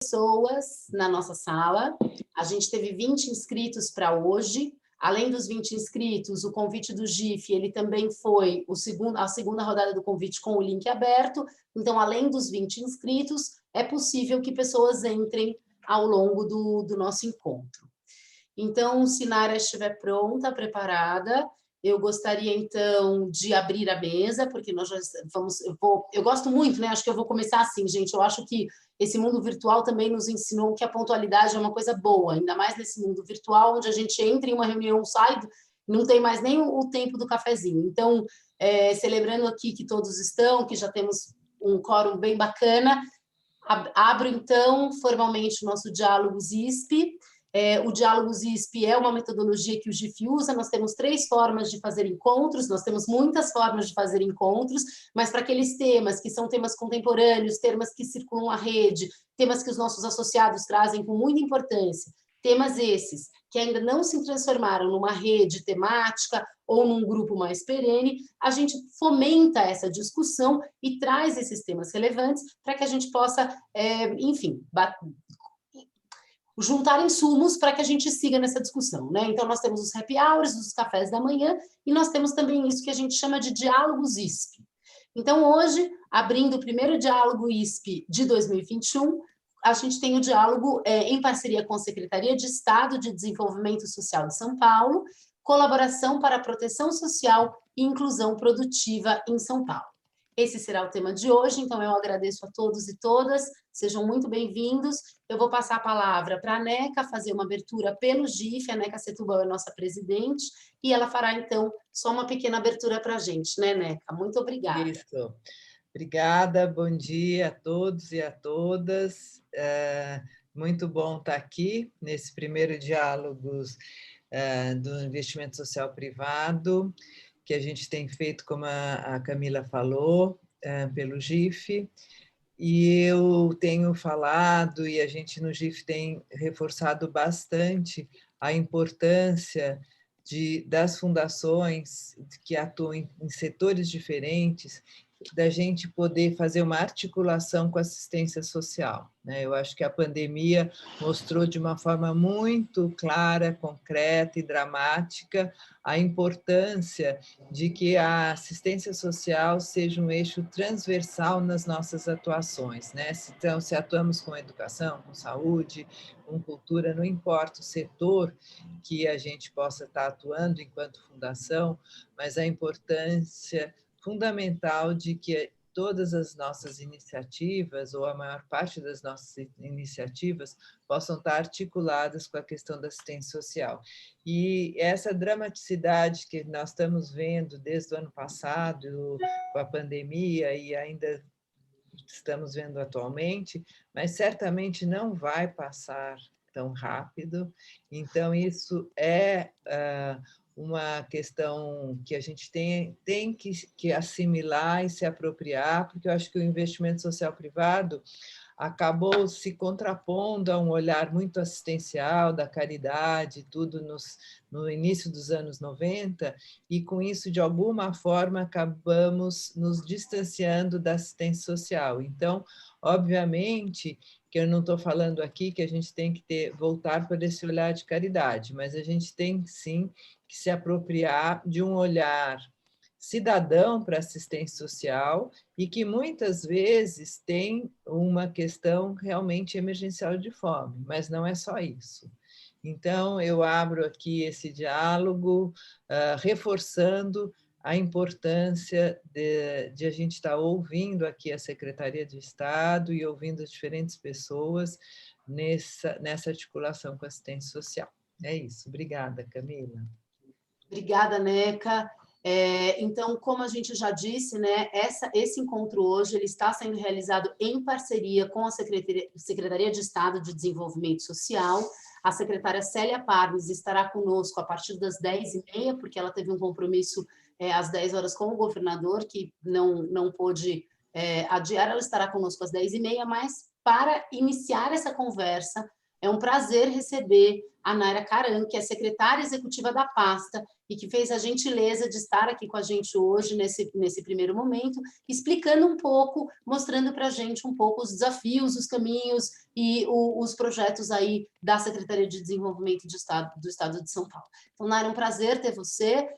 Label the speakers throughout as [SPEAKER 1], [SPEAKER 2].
[SPEAKER 1] pessoas na nossa sala. A gente teve 20 inscritos para hoje. Além dos 20 inscritos, o convite do GIF, ele também foi a segunda rodada do convite com o link aberto. Então, além dos 20 inscritos, é possível que pessoas entrem ao longo do nosso encontro. Então, se Nara estiver pronta, preparada, eu gostaria, então, de abrir a mesa, porque nós já vamos... Eu gosto muito, né? Acho que eu vou começar assim, gente. Eu acho que esse mundo virtual também nos ensinou que a pontualidade é uma coisa boa, ainda mais nesse mundo virtual, onde a gente entra em uma reunião, sai, não tem mais nem o tempo do cafezinho. Então, celebrando aqui que todos estão, que já temos um quórum bem bacana, abro, então, formalmente o nosso Diálogos ISP. O Diálogos ISP é uma metodologia que o GIF usa. Nós temos 3 formas de fazer encontros, nós temos muitas formas de fazer encontros, mas para aqueles temas que são temas contemporâneos, temas que circulam a rede, temas que os nossos associados trazem com muita importância, temas esses que ainda não se transformaram numa rede temática ou num grupo mais perene, a gente fomenta essa discussão e traz esses temas relevantes para que a gente possa, enfim, juntar insumos para que a gente siga nessa discussão, né? Então, nós temos os happy hours, os cafés da manhã, e nós temos também isso que a gente chama de diálogos ISP. Então, hoje, abrindo o primeiro diálogo ISP de 2021, a gente tem o diálogo em parceria com a Secretaria de Estado de Desenvolvimento Social de São Paulo, colaboração para a proteção social e inclusão produtiva em São Paulo. Esse será o tema de hoje, então eu agradeço a todos e todas, sejam muito bem-vindos. Eu vou passar a palavra para a Neca fazer uma abertura pelo GIF, a Neca Setúbal é nossa presidente, e ela fará, então, só uma pequena abertura para a gente, né, Neca? Muito obrigada.
[SPEAKER 2] Isso. Obrigada, bom dia a todos e a todas. Muito bom estar aqui nesse primeiro Diálogos do Investimento Social Privado, que a gente tem feito, como a Camila falou, pelo GIF, e eu tenho falado, e a gente no GIF tem reforçado bastante a importância das fundações que atuam em setores diferentes, da gente poder fazer uma articulação com a assistência social, né? Eu acho que a pandemia mostrou de uma forma muito clara, concreta e dramática a importância de que a assistência social seja um eixo transversal nas nossas atuações, né? Então, se atuamos com educação, com saúde, com cultura, não importa o setor que a gente possa estar atuando enquanto fundação, mas a importância fundamental de que todas as nossas iniciativas, ou a maior parte das nossas iniciativas, possam estar articuladas com a questão da assistência social. E essa dramaticidade que nós estamos vendo desde o ano passado, com a pandemia, e ainda estamos vendo atualmente, mas certamente não vai passar tão rápido. Então, isso é uma questão que a gente tem que assimilar e se apropriar, porque eu acho que o investimento social privado acabou se contrapondo a um olhar muito assistencial, da caridade, tudo no início dos anos 90, e com isso, de alguma forma, acabamos nos distanciando da assistência social. Então, obviamente, que eu não estou falando aqui que a gente tem que voltar para esse olhar de caridade, mas a gente tem, sim, que se apropriar de um olhar cidadão para assistência social e que muitas vezes tem uma questão realmente emergencial de fome, mas não é só isso. Então, eu abro aqui esse diálogo, reforçando a importância de a gente estar ouvindo aqui a Secretaria de Estado e ouvindo as diferentes pessoas nessa articulação com a assistência social. É isso. Obrigada, Camila.
[SPEAKER 1] Obrigada, Neca. Então, como a gente já disse, né, esse encontro hoje ele está sendo realizado em parceria com a Secretaria de Estado de Desenvolvimento Social. A secretária Célia Parnes estará conosco a partir das 10h30, porque ela teve um compromisso às 10 horas com o governador, que não pôde adiar. Ela estará conosco às 10h30, mas para iniciar essa conversa, É um prazer receber a Naira Caran, que é secretária executiva da pasta e que fez a gentileza de estar aqui com a gente hoje, nesse primeiro momento, explicando um pouco, mostrando para a gente um pouco os desafios, os caminhos e os projetos aí da Secretaria de Desenvolvimento do Estado de São Paulo. Então, Naira, é um prazer ter você.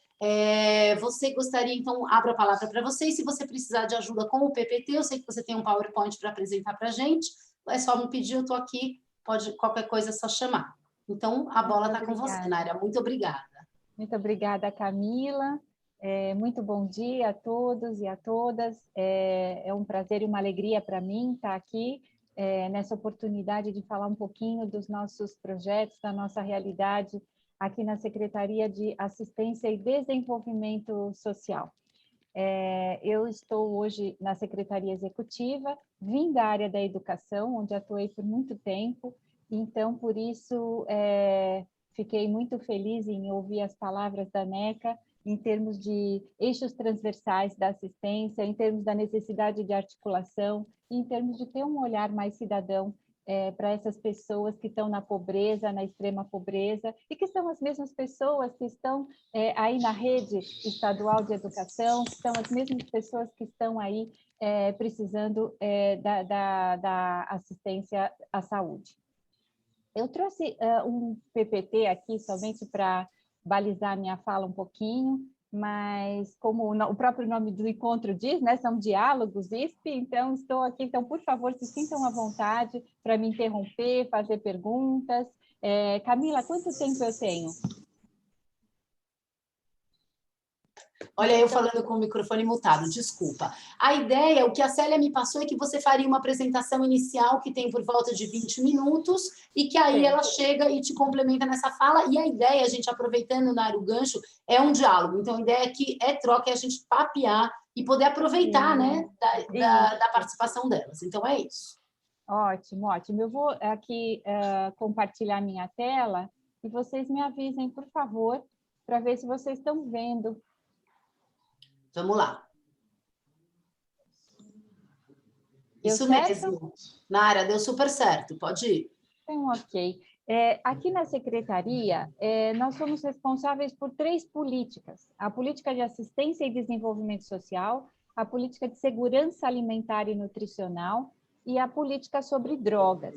[SPEAKER 1] Você gostaria, então, abro a palavra para você, e se você precisar de ajuda com o PPT, eu sei que você tem um PowerPoint para apresentar para a gente, é só me pedir, eu estou aqui, pode, qualquer coisa é só chamar. Então, a bola está com você, Naira, muito obrigada.
[SPEAKER 3] Muito obrigada, Camila. Muito bom dia a todos e a todas. É um prazer e uma alegria para mim estar aqui nessa oportunidade de falar um pouquinho dos nossos projetos, da nossa realidade aqui na Secretaria de Assistência e Desenvolvimento Social. Eu estou hoje na Secretaria Executiva, vim da área da educação, onde atuei por muito tempo, então, por isso, fiquei muito feliz em ouvir as palavras da NECA em termos de eixos transversais da assistência, em termos da necessidade de articulação, em termos de ter um olhar mais cidadão para essas pessoas que estão na pobreza, na extrema pobreza, e que são as mesmas pessoas que estão aí na rede estadual de educação, que são as mesmas pessoas que estão aí precisando da assistência à saúde. Eu trouxe um PPT aqui somente para balizar minha fala um pouquinho, mas como o próprio nome do encontro diz, né, são diálogos ISP, então estou aqui, então por favor se sintam à vontade para me interromper, fazer perguntas. Camila, quanto tempo eu tenho?
[SPEAKER 1] Olha, eu falando com o microfone mutado, desculpa. A ideia, o que a Célia me passou, é que você faria uma apresentação inicial que tem por volta de 20 minutos e que aí ela chega e te complementa nessa fala. E a ideia, a gente aproveitando o gancho, é um diálogo. Então, a ideia aqui é troca, é a gente papear e poder aproveitar, né, da participação delas. Então, é isso.
[SPEAKER 3] Ótimo, ótimo. Eu vou aqui compartilhar minha tela e vocês me avisem, por favor, para ver se vocês estão vendo.
[SPEAKER 1] Vamos lá.
[SPEAKER 3] Deu
[SPEAKER 1] Isso
[SPEAKER 3] certo?
[SPEAKER 1] mesmo. Nara, deu super certo. Pode ir.
[SPEAKER 3] Então, ok. Aqui na Secretaria, nós somos responsáveis por 3 políticas. A política de assistência e desenvolvimento social, a política de segurança alimentar e nutricional e a política sobre drogas.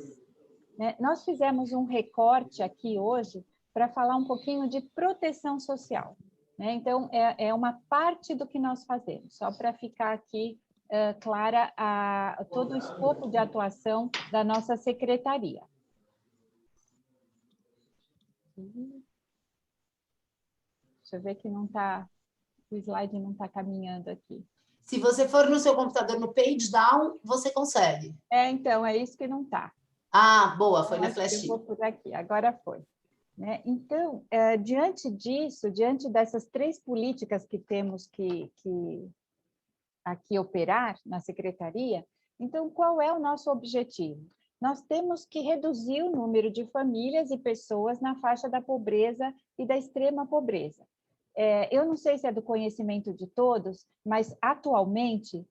[SPEAKER 3] Nós fizemos um recorte aqui hoje para falar um pouquinho de proteção social. Então, é uma parte do que nós fazemos, só para ficar aqui clara todo o escopo de atuação da nossa secretaria. Deixa eu ver que não está, o slide não está caminhando aqui.
[SPEAKER 1] Se você for no seu computador no page down, você consegue.
[SPEAKER 3] Então, é isso que não está.
[SPEAKER 1] Ah, boa, foi na flash.
[SPEAKER 3] Eu vou por aqui, agora foi. Então, diante disso, diante dessas 3 políticas que temos que aqui operar na Secretaria, então, qual é o nosso objetivo? Nós temos que reduzir o número de famílias e pessoas na faixa da pobreza e da extrema pobreza. Eu não sei se é do conhecimento de todos, mas atualmente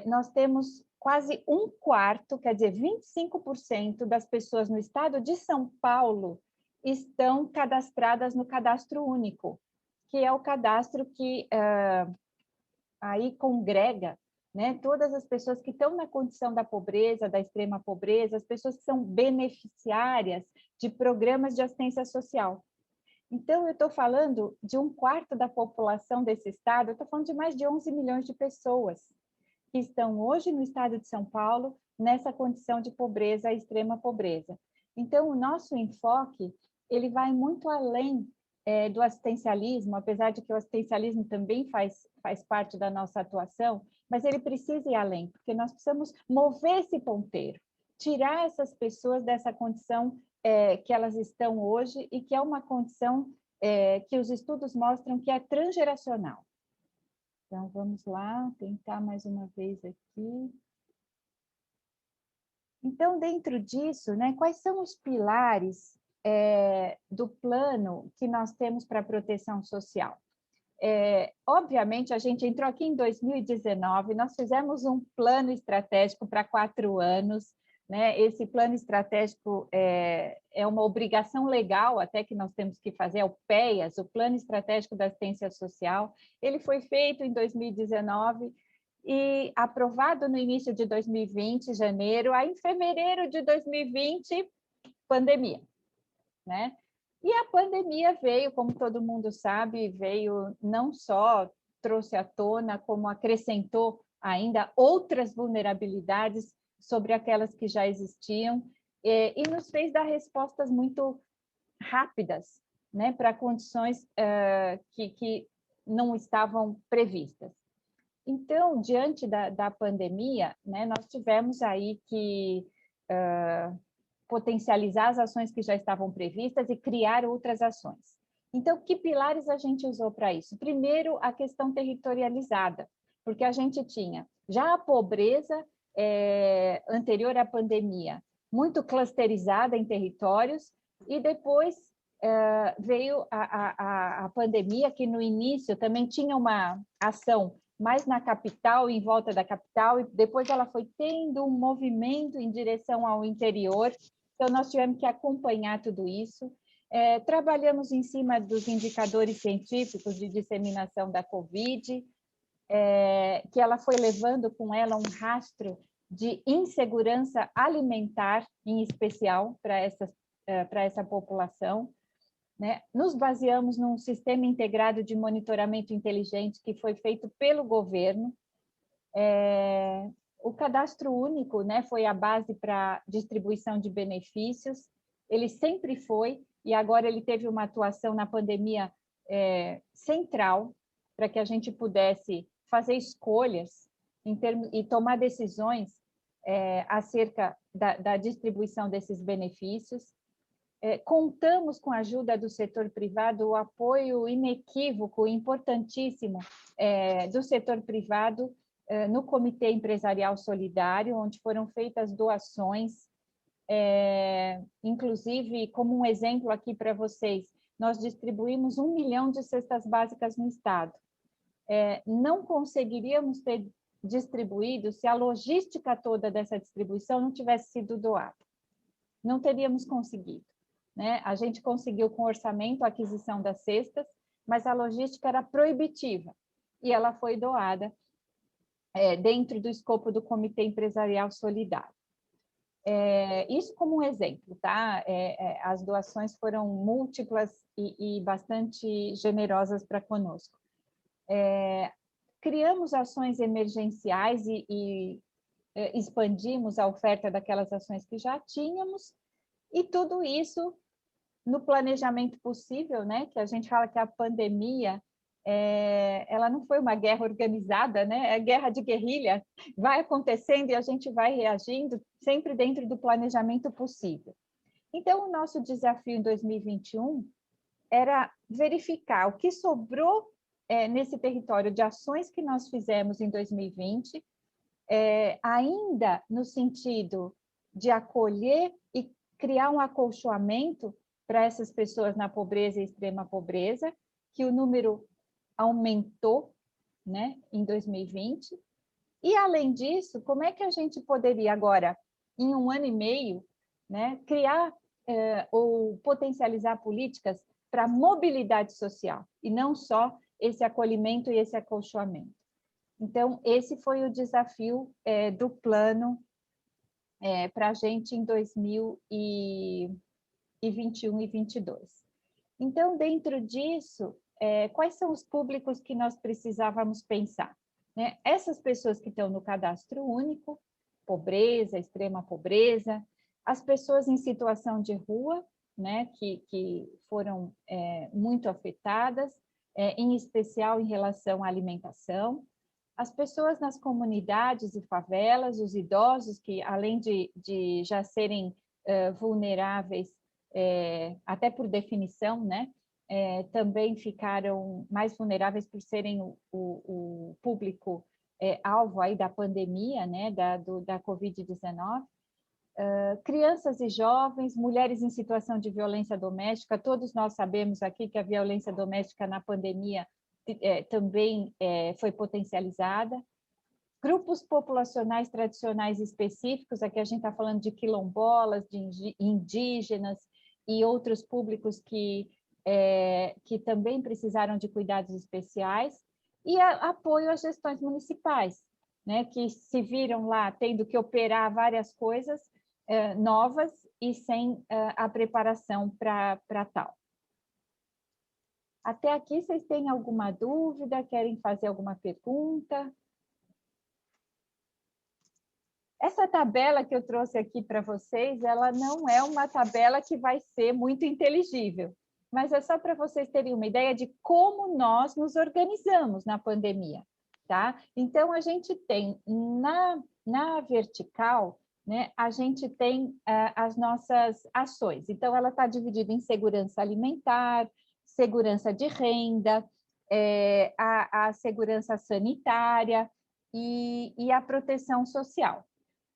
[SPEAKER 3] nós temos quase 1/4, quer dizer, 25% das pessoas no estado de São Paulo estão cadastradas no Cadastro Único, que é o cadastro que aí congrega, né, todas as pessoas que estão na condição da pobreza, da extrema pobreza, as pessoas que são beneficiárias de programas de assistência social. Então, eu estou falando de 1/4 da população desse estado, eu estou falando de mais de 11 milhões de pessoas que estão hoje no estado de São Paulo nessa condição de pobreza, extrema pobreza. Então, o nosso enfoque, ele vai muito além do assistencialismo, apesar de que o assistencialismo também faz parte da nossa atuação, mas ele precisa ir além, porque nós precisamos mover esse ponteiro, tirar essas pessoas dessa condição que elas estão hoje e que é uma condição que os estudos mostram que é transgeracional. Então, vamos lá, tentar mais uma vez aqui. Então, dentro disso, né, quais são os pilares do plano que nós temos para a proteção social? Obviamente, a gente entrou aqui em 2019, nós fizemos um plano estratégico para 4 anos, né? Esse plano estratégico é uma obrigação legal até que nós temos que fazer, é o PEAS, o Plano Estratégico da Assistência Social. Ele foi feito em 2019 e aprovado no início de 2020, janeiro, aí em fevereiro de 2020, pandemia, né? E a pandemia veio, como todo mundo sabe, veio não só trouxe à tona, como acrescentou ainda outras vulnerabilidades sobre aquelas que já existiam, e nos fez dar respostas muito rápidas, né, para condições que não estavam previstas. Então, diante da pandemia, né, nós tivemos aí que potencializar as ações que já estavam previstas e criar outras ações. Então, que pilares a gente usou para isso? Primeiro, a questão territorializada, porque a gente tinha já a pobreza anterior à pandemia, muito clusterizada em territórios, e depois veio a pandemia, que no início também tinha uma ação mais na capital, em volta da capital, e depois ela foi tendo um movimento em direção ao interior. Então, nós tivemos que acompanhar tudo isso. Trabalhamos em cima dos indicadores científicos de disseminação da Covid, que ela foi levando com ela um rastro de insegurança alimentar, em especial, para essa população, né? Nos baseamos num sistema integrado de monitoramento inteligente que foi feito pelo governo. O cadastro único, né, foi a base para distribuição de benefícios. Ele sempre foi, e agora ele teve uma atuação na pandemia central, para que a gente pudesse fazer escolhas e tomar decisões acerca da distribuição desses benefícios. Contamos com a ajuda do setor privado, o apoio inequívoco, importantíssimo do setor privado no Comitê Empresarial Solidário, onde foram feitas doações, inclusive, como um exemplo aqui para vocês, nós distribuímos 1 milhão de cestas básicas no Estado. Não conseguiríamos ter distribuído se a logística toda dessa distribuição não tivesse sido doada. Não teríamos conseguido, né? A gente conseguiu com orçamento a aquisição das cestas, mas a logística era proibitiva e ela foi doada dentro do escopo do Comitê Empresarial Solidário. Isso como um exemplo, tá? As doações foram múltiplas e bastante generosas para conosco. Criamos ações emergenciais e expandimos a oferta daquelas ações que já tínhamos, e tudo isso no planejamento possível, né? Que a gente fala que a pandemia ela não foi uma guerra organizada, né? É guerra de guerrilha, vai acontecendo e a gente vai reagindo sempre dentro do planejamento possível. Então, o nosso desafio em 2021 era verificar o que sobrou nesse território de ações que nós fizemos em 2020, ainda no sentido de acolher e criar um acolchoamento para essas pessoas na pobreza e extrema pobreza, que o número aumentou, né, em 2020. E, além disso, como é que a gente poderia agora, em 1 ano e meio, né, criar ou potencializar políticas para mobilidade social, e não só esse acolhimento e esse acolchoamento. Então, esse foi o desafio do plano para a gente em 2021 e 2022. Então, dentro disso, quais são os públicos que nós precisávamos pensar? Né? Essas pessoas que estão no cadastro único, pobreza, extrema pobreza, as pessoas em situação de rua, né, que foram muito afetadas, em especial em relação à alimentação, as pessoas nas comunidades e favelas, os idosos que, além de já serem vulneráveis, até por definição, né, também ficaram mais vulneráveis por serem o público alvo aí da pandemia, né, da Covid-19. Crianças e jovens, mulheres em situação de violência doméstica, todos nós sabemos aqui que a violência doméstica na pandemia também foi potencializada. grupos populacionais tradicionais específicos, aqui a gente está falando de quilombolas, de indígenas e outros públicos que também precisaram de cuidados especiais, e apoio às gestões municipais, né, que se viram lá tendo que operar várias coisas novas e sem a preparação para tal. Até aqui, vocês têm alguma dúvida? Querem fazer alguma pergunta? Essa tabela que eu trouxe aqui para vocês, ela não é uma tabela que vai ser muito inteligível, mas é só para vocês terem uma ideia de como nós nos organizamos na pandemia, tá? Então, a gente tem na vertical, né, a gente tem as nossas ações. Então, ela está dividida em segurança alimentar, segurança de renda, a segurança sanitária e a proteção social.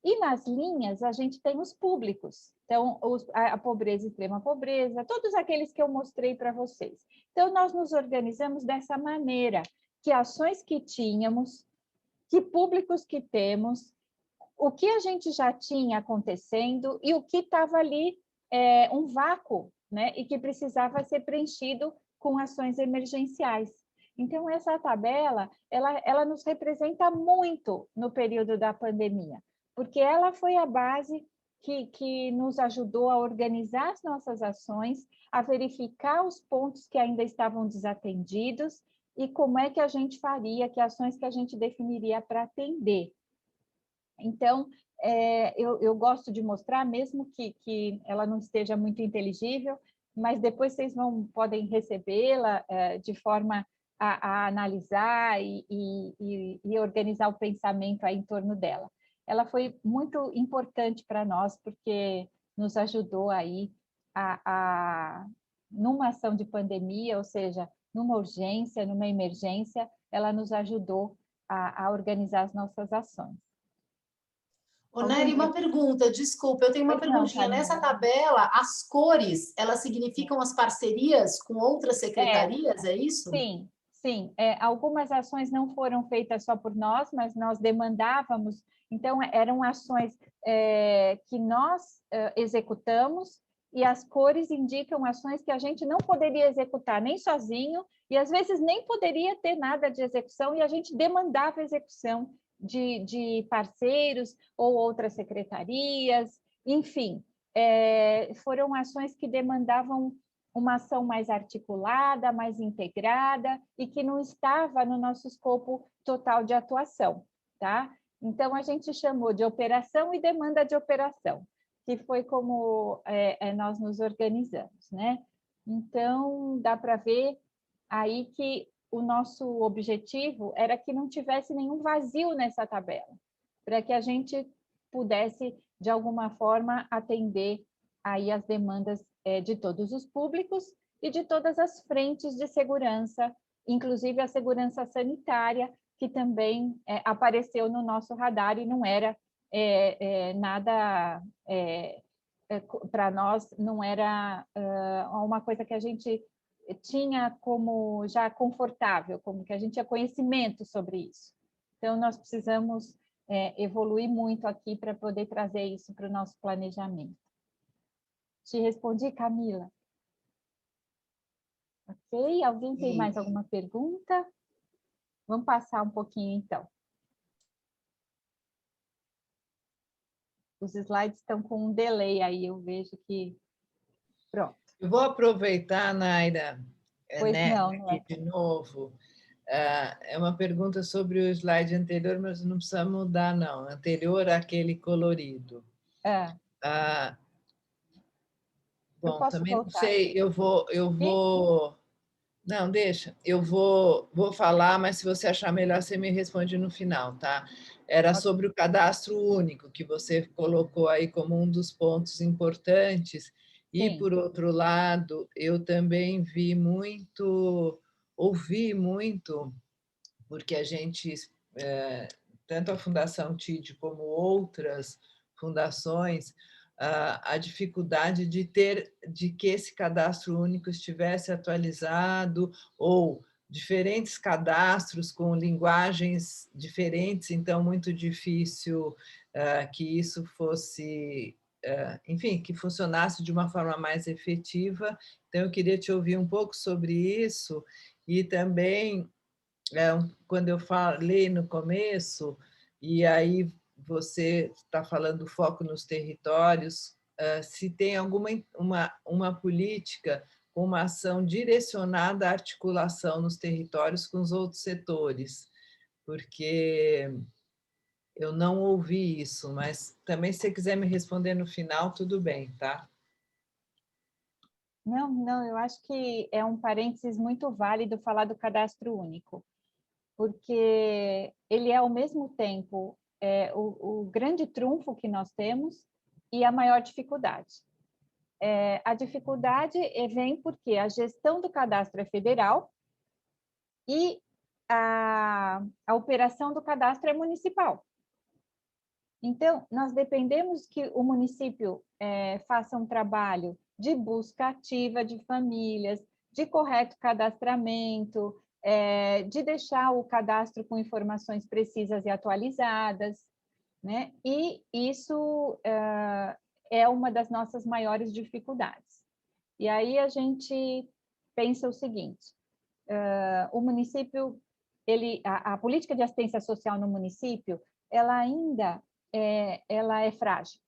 [SPEAKER 3] E nas linhas, a gente tem os públicos. Então, a pobreza, extrema pobreza, todos aqueles que eu mostrei para vocês. Então, nós nos organizamos dessa maneira, que ações que tínhamos, que públicos que temos, o que a gente já tinha acontecendo e o que estava ali, um vácuo, né? E que precisava ser preenchido com ações emergenciais. Então, essa tabela, ela nos representa muito no período da pandemia, porque ela foi a base que nos ajudou a organizar as nossas ações, a verificar os pontos que ainda estavam desatendidos e como é que a gente faria, que ações que a gente definiria para atender. Então, eu gosto de mostrar, mesmo que ela não esteja muito inteligível, mas depois vocês podem recebê-la de forma a analisar e organizar o pensamento aí em torno dela. Ela foi muito importante para nós, porque nos ajudou aí numa ação de pandemia, ou seja, numa urgência, numa emergência, ela nos ajudou a organizar as nossas ações.
[SPEAKER 1] Ô, Nery, uma pergunta, desculpa, eu tenho uma perguntinha. Nessa tabela, as cores, elas significam as parcerias com outras secretarias, é isso?
[SPEAKER 3] Sim, sim. Algumas ações não foram feitas só por nós, mas nós demandávamos. Então, eram ações que nós executamos, e as cores indicam ações que a gente não poderia executar nem sozinho, e às vezes nem poderia ter nada de execução, e a gente demandava a execução de parceiros ou outras secretarias, enfim. Foram ações que demandavam uma ação mais articulada, mais integrada e que não estava no nosso escopo total de atuação, tá? Então, a gente chamou de operação e demanda de operação, que foi como nós nos organizamos, né? Então, dá para ver aí que o nosso objetivo era que não tivesse nenhum vazio nessa tabela, para que a gente pudesse, de alguma forma, atender aí as demandas de todos os públicos e de todas as frentes de segurança, inclusive a segurança sanitária, que também apareceu no nosso radar e não era nada, para nós, não era uma coisa que a gente tinha como já confortável, como que a gente tinha conhecimento sobre isso. Então, nós precisamos evoluir muito aqui para poder trazer isso para o nosso planejamento. Te respondi, Camila? Ok, alguém tem mais alguma pergunta? Vamos passar um pouquinho, então. Os slides estão com um delay aí, eu vejo que... Pronto.
[SPEAKER 2] Eu vou aproveitar, Naira,
[SPEAKER 3] Não,
[SPEAKER 2] de novo. É uma pergunta sobre o slide anterior, mas não precisa mudar, não. Anterior àquele colorido. Bom, também voltar? Não sei, eu vou... Não, deixa. Eu vou falar, mas se você achar melhor, você me responde no final, tá? Era sobre o cadastro único, que você colocou aí como um dos pontos importantes. E, sim, por outro lado, eu também ouvi muito, porque a gente, tanto a Fundação TID como outras fundações, a dificuldade de que esse cadastro único estivesse atualizado ou diferentes cadastros com linguagens diferentes, então muito difícil que isso fosse, enfim, que funcionasse de uma forma mais efetiva. Então, eu queria te ouvir um pouco sobre isso e também, quando eu falei no começo, e aí você está falando foco nos territórios, se tem alguma uma política com uma ação direcionada à articulação nos territórios com os outros setores, porque eu não ouvi isso, mas também se você quiser me responder no final, tudo bem, tá?
[SPEAKER 3] Não, não, eu acho que é um parênteses muito válido falar do cadastro único, porque ele é, ao mesmo tempo, o grande trunfo que nós temos e a maior dificuldade. A dificuldade vem porque a gestão do cadastro é federal e a operação do cadastro é municipal. Então, nós dependemos que o município faça um trabalho de busca ativa de famílias, de correto cadastramento, de deixar o cadastro com informações precisas e atualizadas, né? E isso é uma das nossas maiores dificuldades. E aí a gente pensa o seguinte, o município, a política de assistência social no município, ela ainda ela é frágil.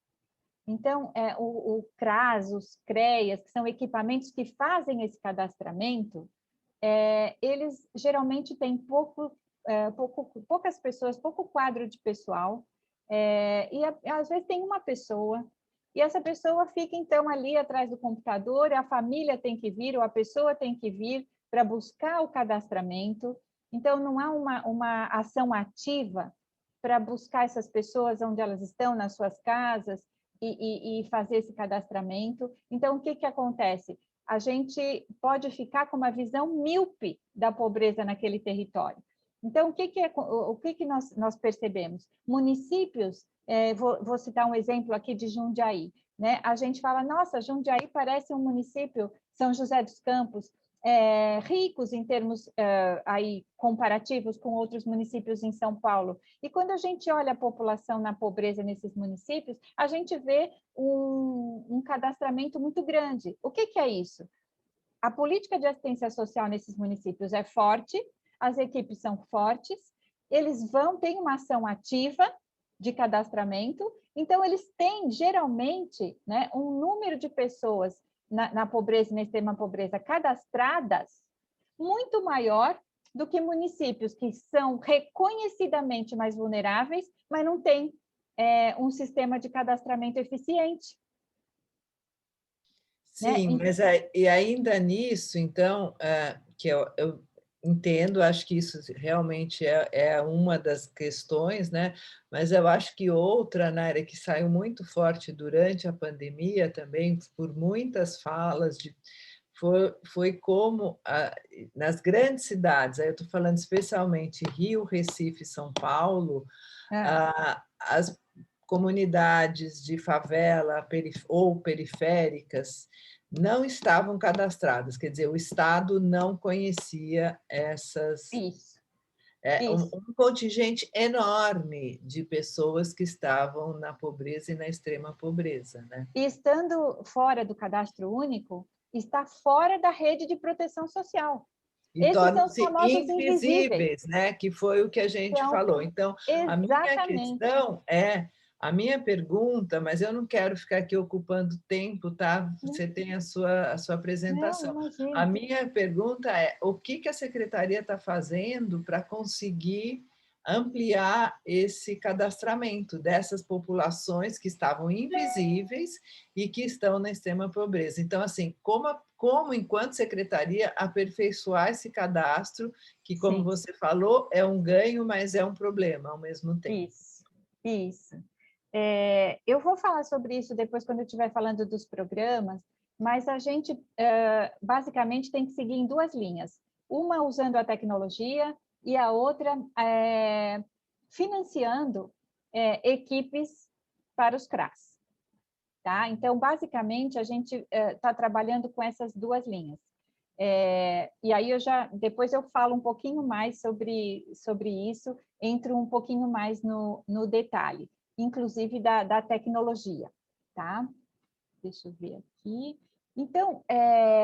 [SPEAKER 3] Então, o CRAS, os CREAS, que são equipamentos que fazem esse cadastramento, eles geralmente têm poucas pessoas, pouco quadro de pessoal, e às vezes tem uma pessoa, e essa pessoa fica, então, ali atrás do computador, a família tem que vir, ou a pessoa tem que vir para buscar o cadastramento. Então, não há uma ação ativa para buscar essas pessoas onde elas estão, nas suas casas, e fazer esse cadastramento. Então, o que acontece? A gente pode ficar com uma visão míope da pobreza naquele território. Então, o que nós percebemos? Municípios, vou citar um exemplo aqui de Jundiaí, né? A gente fala, nossa, Jundiaí parece um município, São José dos Campos, ricos em termos aí comparativos com outros municípios em São Paulo. E quando a gente olha a população na pobreza nesses municípios, a gente vê um cadastramento muito grande. O que é isso? A política de assistência social nesses municípios é forte, as equipes são fortes, eles têm uma ação ativa de cadastramento, então eles têm, geralmente, né, um número de pessoas na pobreza e na extrema pobreza cadastradas muito maior do que municípios que são reconhecidamente mais vulneráveis, mas não têm um sistema de cadastramento eficiente.
[SPEAKER 2] Sim,
[SPEAKER 3] Né?
[SPEAKER 2] mas e ainda nisso, então, que eu entendo, acho que isso realmente é uma das questões, né? Mas eu acho que outra, na área que saiu muito forte durante a pandemia também, por muitas falas, foi como nas grandes cidades, aí eu estou falando especialmente Rio, Recife, São Paulo, as comunidades de favela ou periféricas não estavam cadastradas, quer dizer, o Estado não conhecia essas...
[SPEAKER 3] Isso.
[SPEAKER 2] Um contingente enorme de pessoas que estavam na pobreza e na extrema pobreza, né?
[SPEAKER 3] E estando fora do cadastro único, está fora da rede de proteção social.
[SPEAKER 2] E
[SPEAKER 3] Esses são os
[SPEAKER 2] tornam-se
[SPEAKER 3] famosos invisíveis.
[SPEAKER 2] né? Que foi o que a gente falou. Então,
[SPEAKER 3] Exatamente.
[SPEAKER 2] a minha pergunta, mas eu não quero ficar aqui ocupando tempo, tá? Você tem a sua apresentação.
[SPEAKER 3] Não, imagina.
[SPEAKER 2] A minha pergunta é: o que a secretaria está fazendo para conseguir ampliar esse cadastramento dessas populações que estavam invisíveis e que estão na extrema pobreza? Então, assim, como enquanto secretaria, aperfeiçoar esse cadastro, que, como você falou, é um ganho, mas é um problema ao mesmo tempo.
[SPEAKER 3] Isso. Eu vou falar sobre isso depois, quando eu estiver falando dos programas, mas a gente, basicamente, tem que seguir em duas linhas. Uma usando a tecnologia e a outra financiando equipes para os CRAS. Tá? Então, basicamente, a gente está trabalhando com essas duas linhas. E aí depois eu falo um pouquinho mais sobre isso, entro um pouquinho mais no detalhe, inclusive da tecnologia, tá? Deixa eu ver aqui. Então,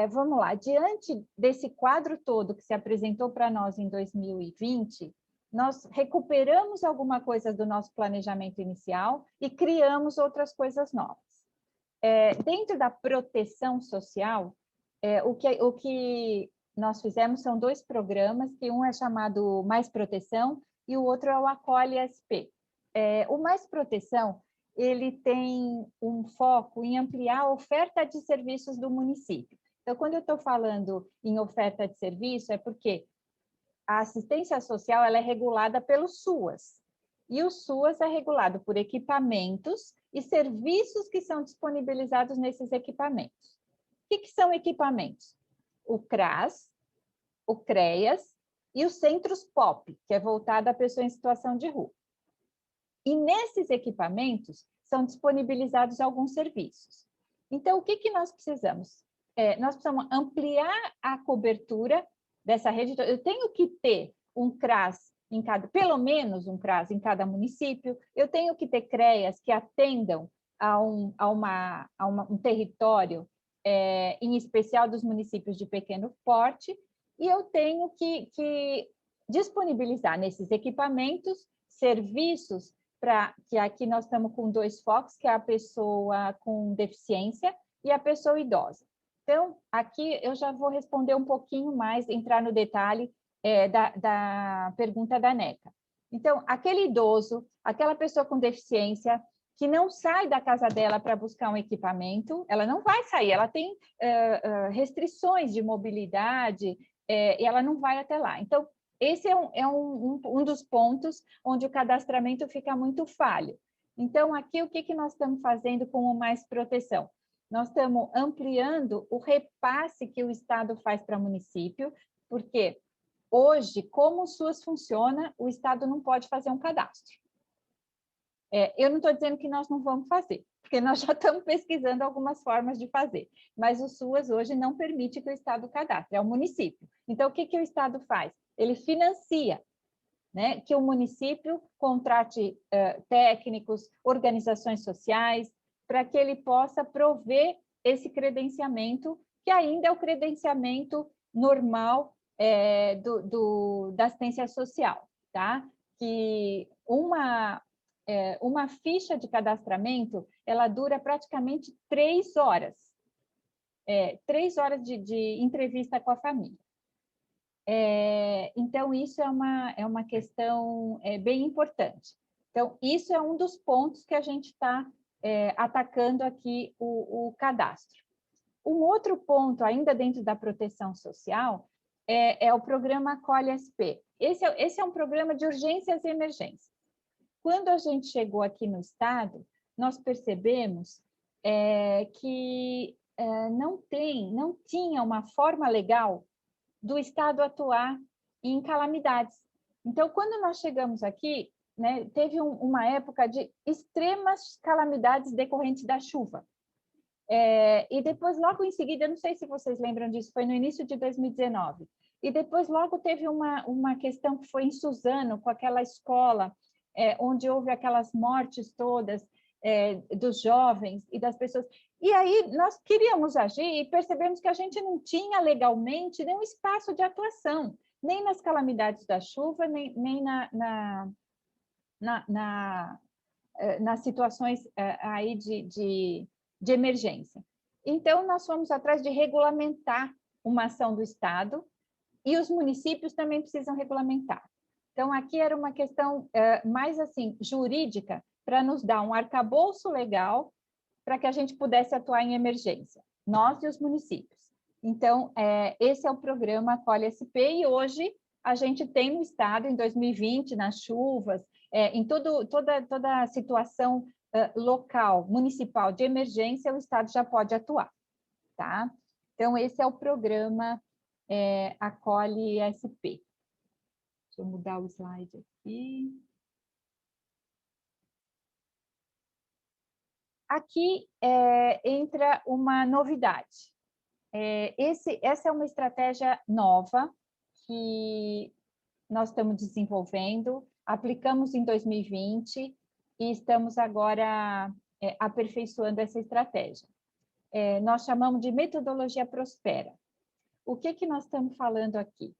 [SPEAKER 3] vamos lá. Diante desse quadro todo que se apresentou para nós em 2020, nós recuperamos alguma coisa do nosso planejamento inicial e criamos outras coisas novas. Dentro da proteção social, o que nós fizemos são 2 programas, que um é chamado Mais Proteção e o outro é o Acolhe SP. O Mais Proteção, ele tem um foco em ampliar a oferta de serviços do município. Então, quando eu estou falando em oferta de serviço, é porque a assistência social ela é regulada pelo SUAS, e o SUAS é regulado por equipamentos e serviços que são disponibilizados nesses equipamentos. O que são equipamentos? O CRAS, o CREAS e os centros POP, que é voltado à pessoa em situação de rua. E nesses equipamentos são disponibilizados alguns serviços. Então, o que nós precisamos? Nós precisamos ampliar a cobertura dessa rede. Eu tenho que ter um CRAS pelo menos um CRAS em cada município, eu tenho que ter CREAS que atendam a um território, em especial dos municípios de pequeno porte, e eu tenho que disponibilizar nesses equipamentos serviços que aqui nós estamos com 2 focos, que é a pessoa com deficiência e a pessoa idosa. Então, aqui eu já vou responder um pouquinho mais, entrar no detalhe da pergunta da Neca. Então, aquele idoso, aquela pessoa com deficiência, que não sai da casa dela para buscar um equipamento, ela não vai sair, ela tem restrições de mobilidade, e ela não vai até lá. Então, esse é um dos pontos onde o cadastramento fica muito falho. Então, aqui, o que nós estamos fazendo com o Mais Proteção? Nós estamos ampliando o repasse que o Estado faz para o município, porque hoje, como o SUAS funciona, o Estado não pode fazer um cadastro. Eu não estou dizendo que nós não vamos fazer, porque nós já estamos pesquisando algumas formas de fazer, mas o SUAS hoje não permite que o Estado cadastre, é o município. Então, o que o Estado faz? Ele financia, né, que o município contrate técnicos, organizações sociais, para que ele possa prover esse credenciamento, que ainda é o credenciamento normal da assistência social, tá? Que uma ficha de cadastramento, ela dura praticamente 3 horas. 3 horas de entrevista com a família. Então, isso é uma questão bem importante. Então, isso é um dos pontos que a gente está atacando aqui o cadastro. Um outro ponto, ainda dentro da proteção social, é o programa Acolhe SP. Esse é um programa de urgências e emergências. Quando a gente chegou aqui no Estado, nós percebemos que não tinha uma forma legal do Estado atuar em calamidades. Então, quando nós chegamos aqui, né, teve uma época de extremas calamidades decorrentes da chuva. E depois, logo em seguida, não sei se vocês lembram disso, foi no início de 2019. E depois, logo, teve uma questão que foi em Suzano, com aquela escola, onde houve aquelas mortes todas dos jovens e das pessoas. E aí nós queríamos agir e percebemos que a gente não tinha legalmente nenhum espaço de atuação, nem nas calamidades da chuva, nem nas situações aí de emergência. Então, nós fomos atrás de regulamentar uma ação do Estado e os municípios também precisam regulamentar. Então, aqui era uma questão mais assim jurídica, para nos dar um arcabouço legal para que a gente pudesse atuar em emergência, nós e os municípios. Então, esse é o programa Acolhe SP, e hoje a gente tem no Estado, em 2020, nas chuvas, em toda a situação local, municipal de emergência, o Estado já pode atuar, tá? Então, esse é o programa Acolhe SP. Deixa eu mudar o slide aqui. Aqui entra uma novidade. Essa é uma estratégia nova que nós estamos desenvolvendo, aplicamos em 2020 e estamos agora aperfeiçoando essa estratégia. Nós chamamos de metodologia Prospera. O que nós estamos falando aqui?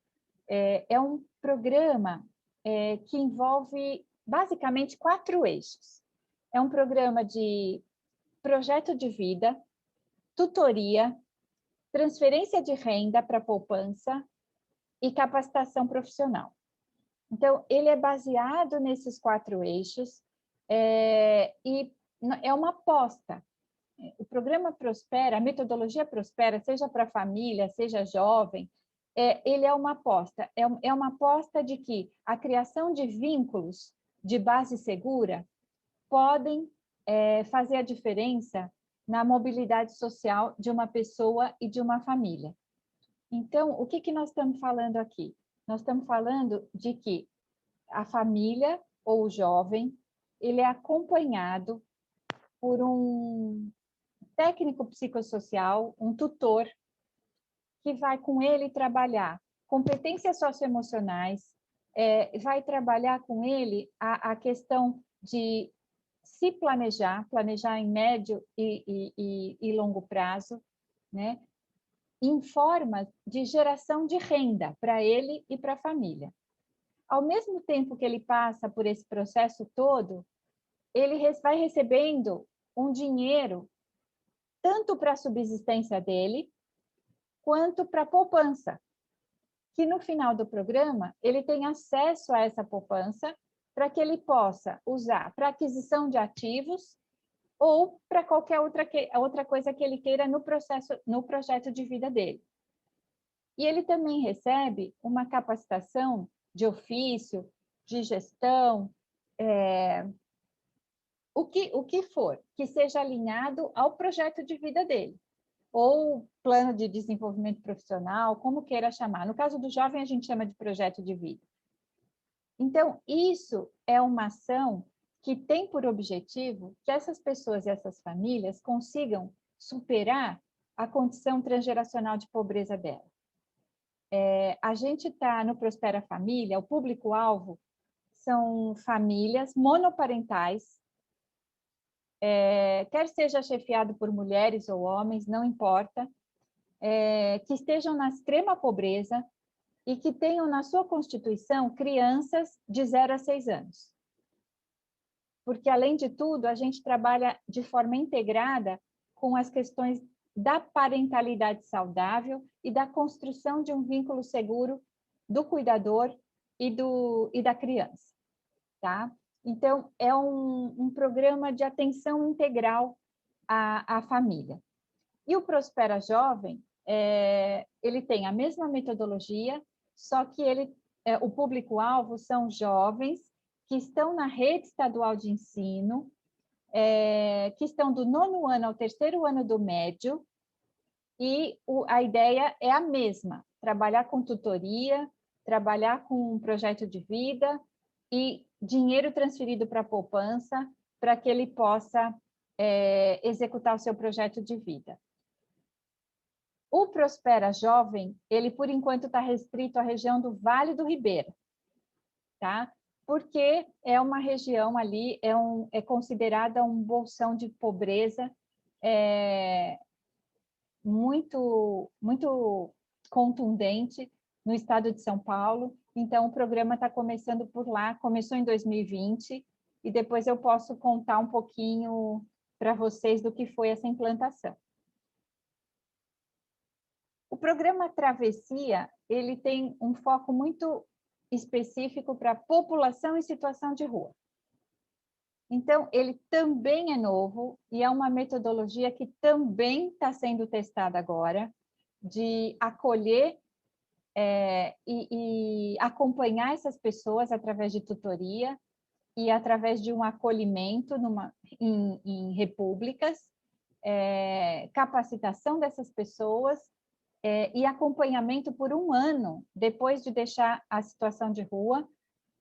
[SPEAKER 3] É um programa que envolve basicamente 4 eixos. É um programa de projeto de vida, tutoria, transferência de renda para poupança e capacitação profissional. Então, ele é baseado nesses 4 eixos e é uma aposta. O programa Prospera, a metodologia Prospera, seja para família, seja jovem, ele é uma aposta. É uma aposta de que a criação de vínculos de base segura podem fazer a diferença na mobilidade social de uma pessoa e de uma família. Então, o que nós estamos falando aqui? Nós estamos falando de que a família ou o jovem, ele é acompanhado por um técnico psicossocial, um tutor, que vai com ele trabalhar competências socioemocionais, vai trabalhar com ele a questão de se planejar em médio e longo prazo, né? Em forma de geração de renda para ele e para a família. Ao mesmo tempo que ele passa por esse processo todo, ele vai recebendo um dinheiro tanto para a subsistência dele, quanto para a poupança, que no final do programa ele tem acesso a essa poupança para que ele possa usar para aquisição de ativos ou para qualquer outra coisa que ele queira no projeto de vida dele. E ele também recebe uma capacitação de ofício, de gestão, o que for, que seja alinhado ao projeto de vida dele, ou plano de desenvolvimento profissional, como queira chamar. No caso do jovem, a gente chama de projeto de vida. Então, isso é uma ação que tem por objetivo que essas pessoas e essas famílias consigam superar a condição transgeracional de pobreza dela. A gente está no Prospera Família, o público-alvo são famílias monoparentais, quer seja chefiado por mulheres ou homens, não importa, que estejam na extrema pobreza e que tenham na sua constituição crianças de 0 a 6 anos. Porque, além de tudo, a gente trabalha de forma integrada com as questões da parentalidade saudável e da construção de um vínculo seguro do cuidador e da criança, tá? Então, é um programa de atenção integral à família. E o Prospera Jovem, ele tem a mesma metodologia, só que o público-alvo são jovens que estão na rede estadual de ensino, que estão do 9º ano ao 3º ano do médio, e a ideia é a mesma, trabalhar com tutoria, trabalhar com um projeto de vida e dinheiro transferido para a poupança para que ele possa executar o seu projeto de vida. O Prospera Jovem, ele, por enquanto, está restrito à região do Vale do Ribeira, tá? Porque é uma região ali, é considerada um bolsão de pobreza muito, muito contundente no estado de São Paulo. Então, o programa está começando por lá, começou em 2020, e depois eu posso contar um pouquinho para vocês do que foi essa implantação. O programa Travessia, ele tem um foco muito específico para a população em situação de rua. Então, ele também é novo e é uma metodologia que também está sendo testada agora, de acolher e acompanhar essas pessoas através de tutoria e através de um acolhimento em repúblicas, capacitação dessas pessoas, e acompanhamento por 1 ano, depois de deixar a situação de rua,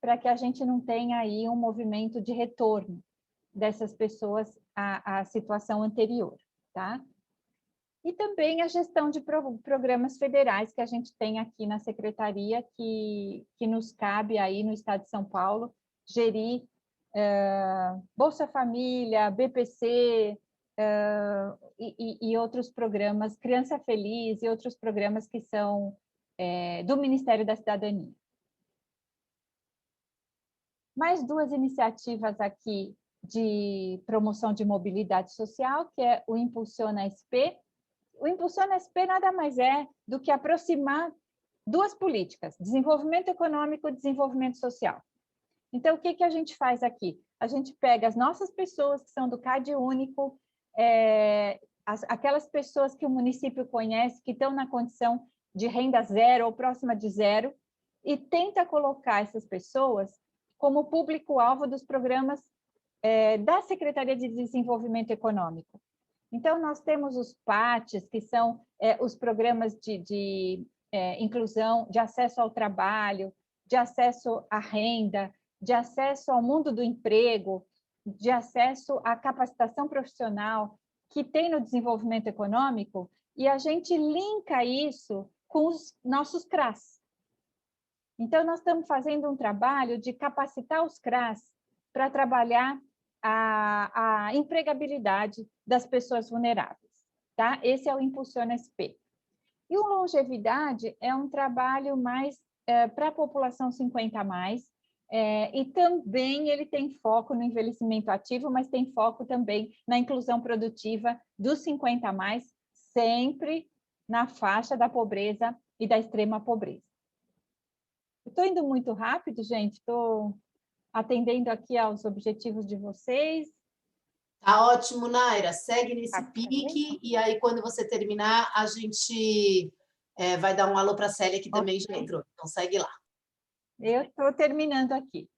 [SPEAKER 3] para que a gente não tenha aí um movimento de retorno dessas pessoas à situação anterior, tá? e também a gestão de programas federais que a gente tem aqui na Secretaria, que nos cabe aí no Estado de São Paulo, gerir Bolsa Família, BPC, e outros programas, Criança Feliz e outros programas que são do Ministério da Cidadania. Mais duas iniciativas aqui de promoção de mobilidade social, que é o Impulsiona SP. O Impulsiona SP nada mais é do que aproximar duas políticas, desenvolvimento econômico e desenvolvimento social. Então, o que a gente faz aqui? A gente pega as nossas pessoas que são do CAD único, aquelas pessoas que o município conhece, que estão na condição de renda zero ou próxima de zero, e tenta colocar essas pessoas como público-alvo dos programas da Secretaria de Desenvolvimento Econômico. Então, nós temos os PATs, que são os programas de inclusão, de acesso ao trabalho, de acesso à renda, de acesso ao mundo do emprego, de acesso à capacitação profissional que tem no desenvolvimento econômico, e a gente linka isso com os nossos CRAs. Então, nós estamos fazendo um trabalho de capacitar os CRAs para trabalhar a empregabilidade das pessoas vulneráveis. Tá? Esse é o Impulsiona SP. E o Longevidade é um trabalho mais para a população 50+, e também ele tem foco no envelhecimento ativo, mas tem foco também na inclusão produtiva dos 50+, sempre na faixa da pobreza e da extrema pobreza. Estou indo muito rápido, gente, estou atendendo aqui aos objetivos de vocês.
[SPEAKER 1] Tá ótimo, Naira. Segue nesse pique, e aí, quando você terminar, a gente vai dar um alô para a Célia, que também já entrou. Então, segue lá.
[SPEAKER 3] Eu estou terminando aqui.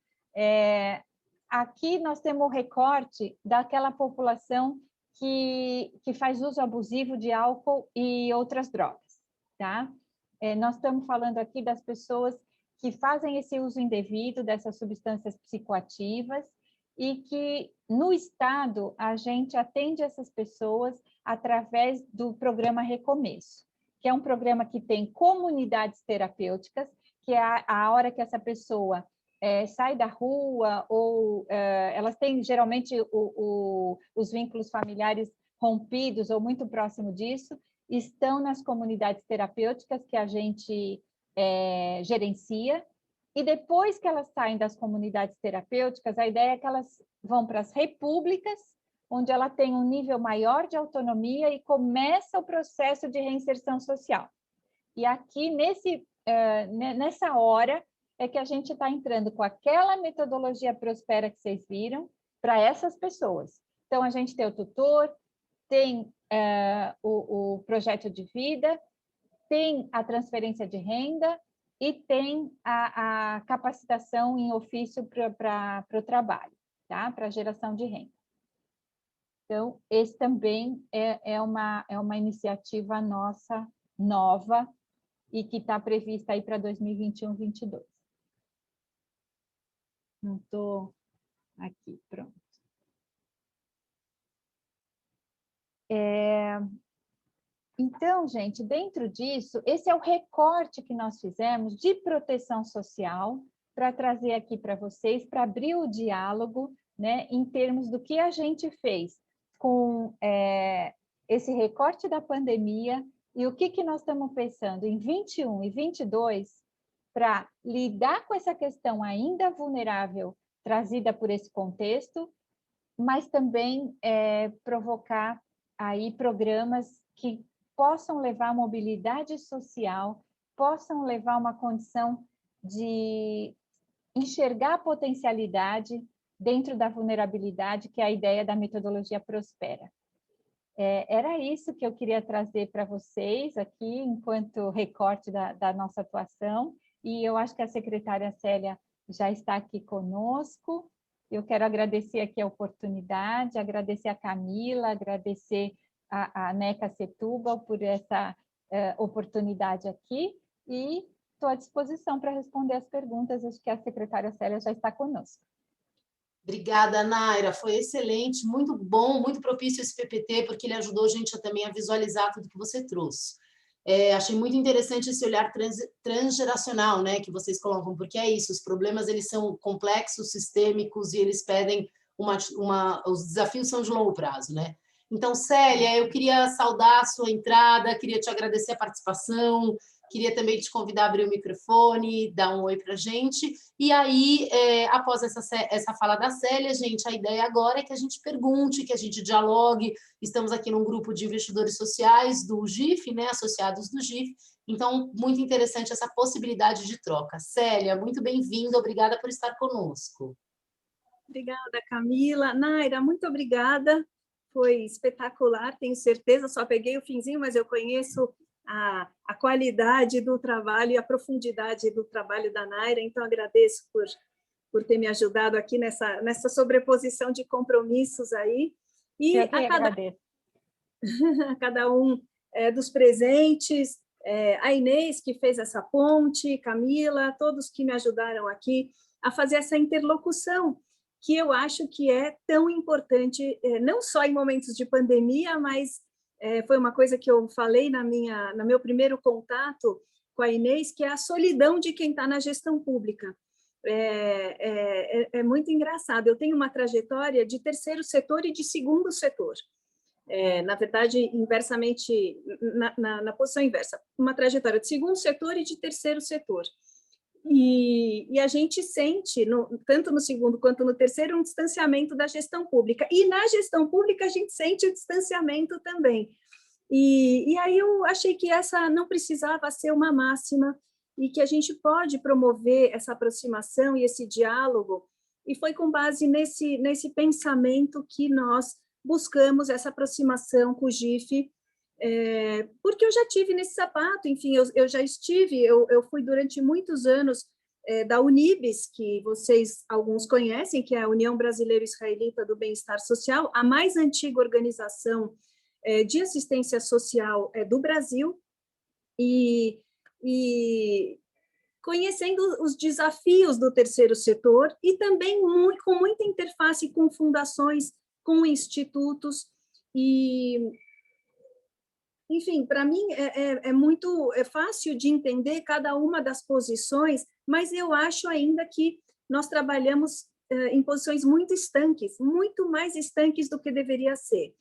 [SPEAKER 3] Aqui nós temos o recorte daquela população que faz uso abusivo de álcool e outras drogas. Tá? Nós estamos falando aqui das pessoas que fazem esse uso indevido dessas substâncias psicoativas, e que, no Estado, a gente atende essas pessoas através do programa Recomeço, que é um programa que tem comunidades terapêuticas, que é a hora que essa pessoa sai da rua, ou elas têm, geralmente, os vínculos familiares rompidos ou muito próximo disso, estão nas comunidades terapêuticas que a gente gerencia. E depois que elas saem das comunidades terapêuticas, a ideia é que elas vão para as repúblicas, onde ela tem um nível maior de autonomia e começa o processo de reinserção social. E aqui, nessa hora, é que a gente está entrando com aquela metodologia Prospera que vocês viram, para essas pessoas. Então, a gente tem o tutor, tem o projeto de vida, tem a transferência de renda, e tem a capacitação em ofício para o trabalho, tá? Para a geração de renda. Então, esse também é uma iniciativa nossa, nova, e que está prevista aí para 2021, 2022. Não estou aqui, pronto. Então, gente, dentro disso, esse é o recorte que nós fizemos de proteção social para trazer aqui para vocês, para abrir o diálogo, né, em termos do que a gente fez com esse recorte da pandemia e o que nós estamos pensando em 21 e 22 para lidar com essa questão ainda vulnerável trazida por esse contexto, mas também provocar aí programas que possam levar a mobilidade social, possam levar uma condição de enxergar a potencialidade dentro da vulnerabilidade, que é a ideia da metodologia Prospera. Era isso que eu queria trazer para vocês aqui, enquanto recorte da nossa atuação, e eu acho que a secretária Célia já está aqui conosco. Eu quero agradecer aqui a oportunidade, agradecer a Camila, agradecer a NECA Setúbal por essa oportunidade aqui, e estou à disposição para responder as perguntas. Acho que a secretária Célia já está conosco.
[SPEAKER 1] Obrigada, Naira, foi excelente, muito bom, muito propício esse PPT, porque ele ajudou a gente também a visualizar tudo que você trouxe. Achei muito interessante esse olhar transgeracional, né, que vocês colocam, porque é isso, os problemas eles são complexos, sistêmicos, e eles pedem os desafios são de longo prazo, né? Então, Célia, eu queria saudar a sua entrada, queria te agradecer a participação, queria também te convidar a abrir o microfone, dar um oi para a gente. E aí, após essa fala da Célia, gente, a ideia agora é que a gente pergunte, que a gente dialogue. Estamos aqui num grupo de investidores sociais do GIF, né, associados do GIF. Então, muito interessante essa possibilidade de troca. Célia, muito bem-vinda, obrigada por estar conosco.
[SPEAKER 4] Obrigada, Camila. Naira, muito obrigada. Foi espetacular, tenho certeza. Só peguei o finzinho, mas eu conheço a qualidade do trabalho e a profundidade do trabalho da Naira, então agradeço por ter me ajudado aqui nessa sobreposição de compromissos aí. E
[SPEAKER 3] eu agradeço.
[SPEAKER 4] A cada um dos presentes, a Inês, que fez essa ponte, Camila, todos que me ajudaram aqui a fazer essa interlocução, que eu acho que é tão importante, não só em momentos de pandemia, mas foi uma coisa que eu falei no meu primeiro contato com a Inês, que é a solidão de quem está na gestão pública. É muito engraçado. Eu tenho uma trajetória de terceiro setor e de segundo setor. Na verdade, inversamente, na posição inversa. Uma trajetória de segundo setor e de terceiro setor. E a gente sente, tanto no segundo quanto no terceiro, um distanciamento da gestão pública. E na gestão pública a gente sente o distanciamento também. E aí eu achei que essa não precisava ser uma máxima e que a gente pode promover essa aproximação e esse diálogo. E foi com base nesse pensamento que nós buscamos essa aproximação com o GIF, porque eu já tive nesse sapato, enfim, eu já estive, eu fui durante muitos anos da Unibis, que vocês, alguns conhecem, que é a União Brasileiro-Israelita do Bem-Estar Social, a mais antiga organização de assistência social do Brasil, e conhecendo os desafios do terceiro setor e também com muita interface com fundações, com institutos, e enfim, para mim é fácil de entender cada uma das posições, mas eu acho ainda que nós trabalhamos em posições muito estanques, muito mais estanques do que deveria ser.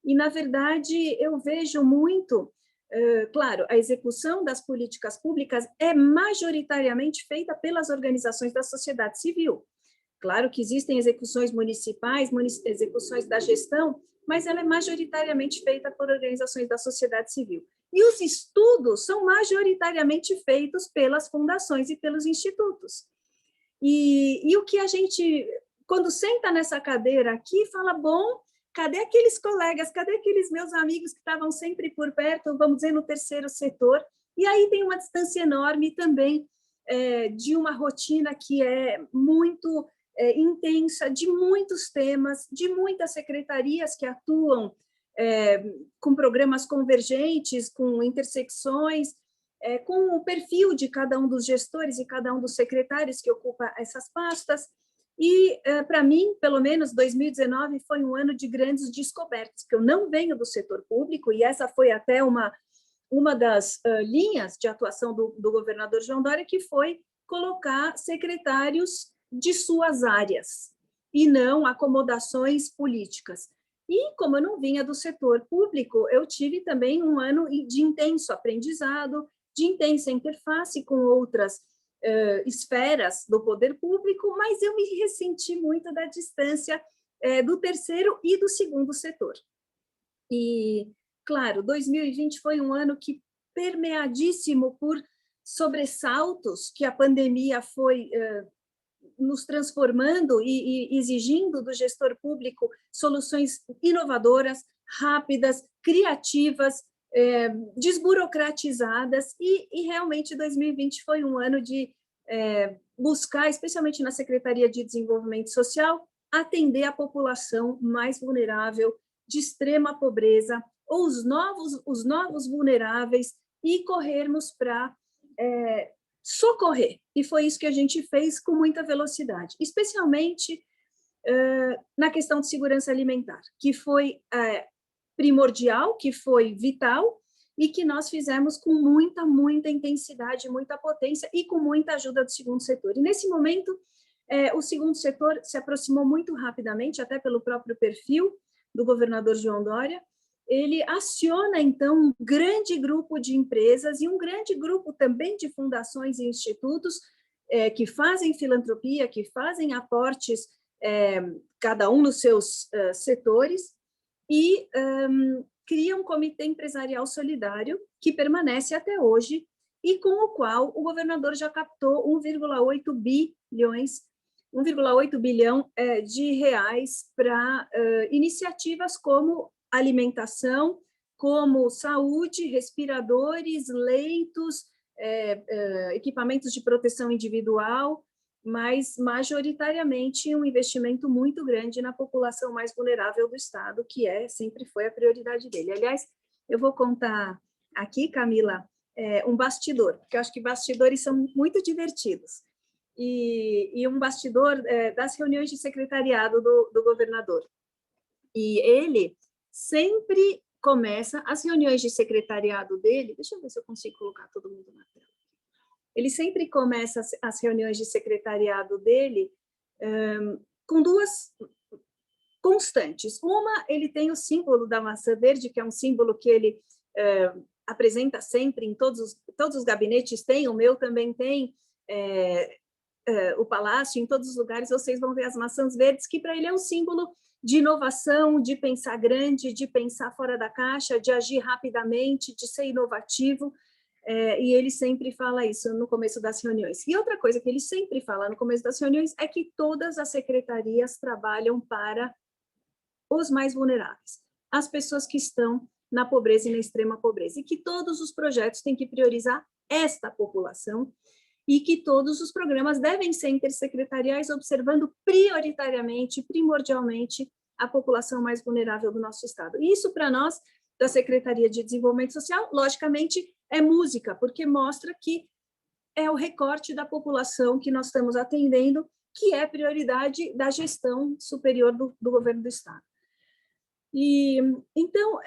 [SPEAKER 4] E, na verdade, eu vejo muito, claro, a execução das políticas públicas é majoritariamente feita pelas organizações da sociedade civil. Claro que existem execuções municipais, execuções da gestão, mas ela é majoritariamente feita por organizações da sociedade civil. E os estudos são majoritariamente feitos pelas fundações e pelos institutos. E o que a gente, quando senta nessa cadeira aqui, fala, bom, cadê aqueles colegas, cadê aqueles meus amigos que estavam sempre por perto, vamos dizer, no terceiro setor? E aí tem uma distância enorme também de uma rotina que é muito intensa, de muitos temas, de muitas secretarias que atuam com programas convergentes, com intersecções, com o perfil de cada um dos gestores e cada um dos secretários que ocupa essas pastas. E, para mim, pelo menos, 2019 foi um ano de grandes descobertas, porque eu não venho do setor público, e essa foi até uma das linhas de atuação do governador João Dória, que foi colocar secretários de suas áreas, e não acomodações políticas. E, como eu não vinha do setor público, eu tive também um ano de intenso aprendizado, de intensa interface com outras esferas do poder público, mas eu me ressenti muito da distância do terceiro e do segundo setor. E, claro, 2020 foi um ano que permeadíssimo por sobressaltos que a pandemia foi nos transformando e exigindo do gestor público soluções inovadoras, rápidas, criativas, desburocratizadas, e realmente 2020 foi um ano de buscar, especialmente na Secretaria de Desenvolvimento Social, atender a população mais vulnerável, de extrema pobreza, ou os novos vulneráveis, e corrermos para socorrer. E foi isso que a gente fez com muita velocidade, especialmente na questão de segurança alimentar, que foi primordial, que foi vital, e que nós fizemos com muita intensidade, muita potência e com muita ajuda do segundo setor. E, nesse momento, o segundo setor se aproximou muito rapidamente, até pelo próprio perfil do governador João Dória. Ele aciona, então, um grande grupo de empresas e um grande grupo também de fundações e institutos que fazem filantropia, que fazem aportes, cada um nos seus setores, e cria um comitê empresarial solidário que permanece até hoje e com o qual o governador já captou 1,8 bilhão de reais para iniciativas como alimentação, como saúde, respiradores, leitos, equipamentos de proteção individual, mas majoritariamente um investimento muito grande na população mais vulnerável do Estado, que sempre foi a prioridade dele. Aliás, eu vou contar aqui, Camila, um bastidor, porque eu acho que bastidores são muito divertidos. E um bastidor das reuniões de secretariado do governador. E ele sempre começa as reuniões de secretariado dele, deixa eu ver se eu consigo colocar todo mundo na tela. Ele sempre começa as reuniões de secretariado dele com duas constantes. Uma, ele tem o símbolo da maçã verde, que é um símbolo que ele apresenta sempre em todos os gabinetes, tem, o meu também tem, o palácio, em todos os lugares vocês vão ver as maçãs verdes, que para ele é um símbolo de inovação, de pensar grande, de pensar fora da caixa, de agir rapidamente, de ser inovativo, e ele sempre fala isso no começo das reuniões. E outra coisa que ele sempre fala no começo das reuniões é que todas as secretarias trabalham para os mais vulneráveis, as pessoas que estão na pobreza e na extrema pobreza, e que todos os projetos têm que priorizar esta população, e que todos os programas devem ser intersecretariais, observando prioritariamente, primordialmente, a população mais vulnerável do nosso Estado. E isso, para nós, da Secretaria de Desenvolvimento Social, logicamente, é música, porque mostra que é o recorte da população que nós estamos atendendo, que é prioridade da gestão superior do governo do Estado. E, então,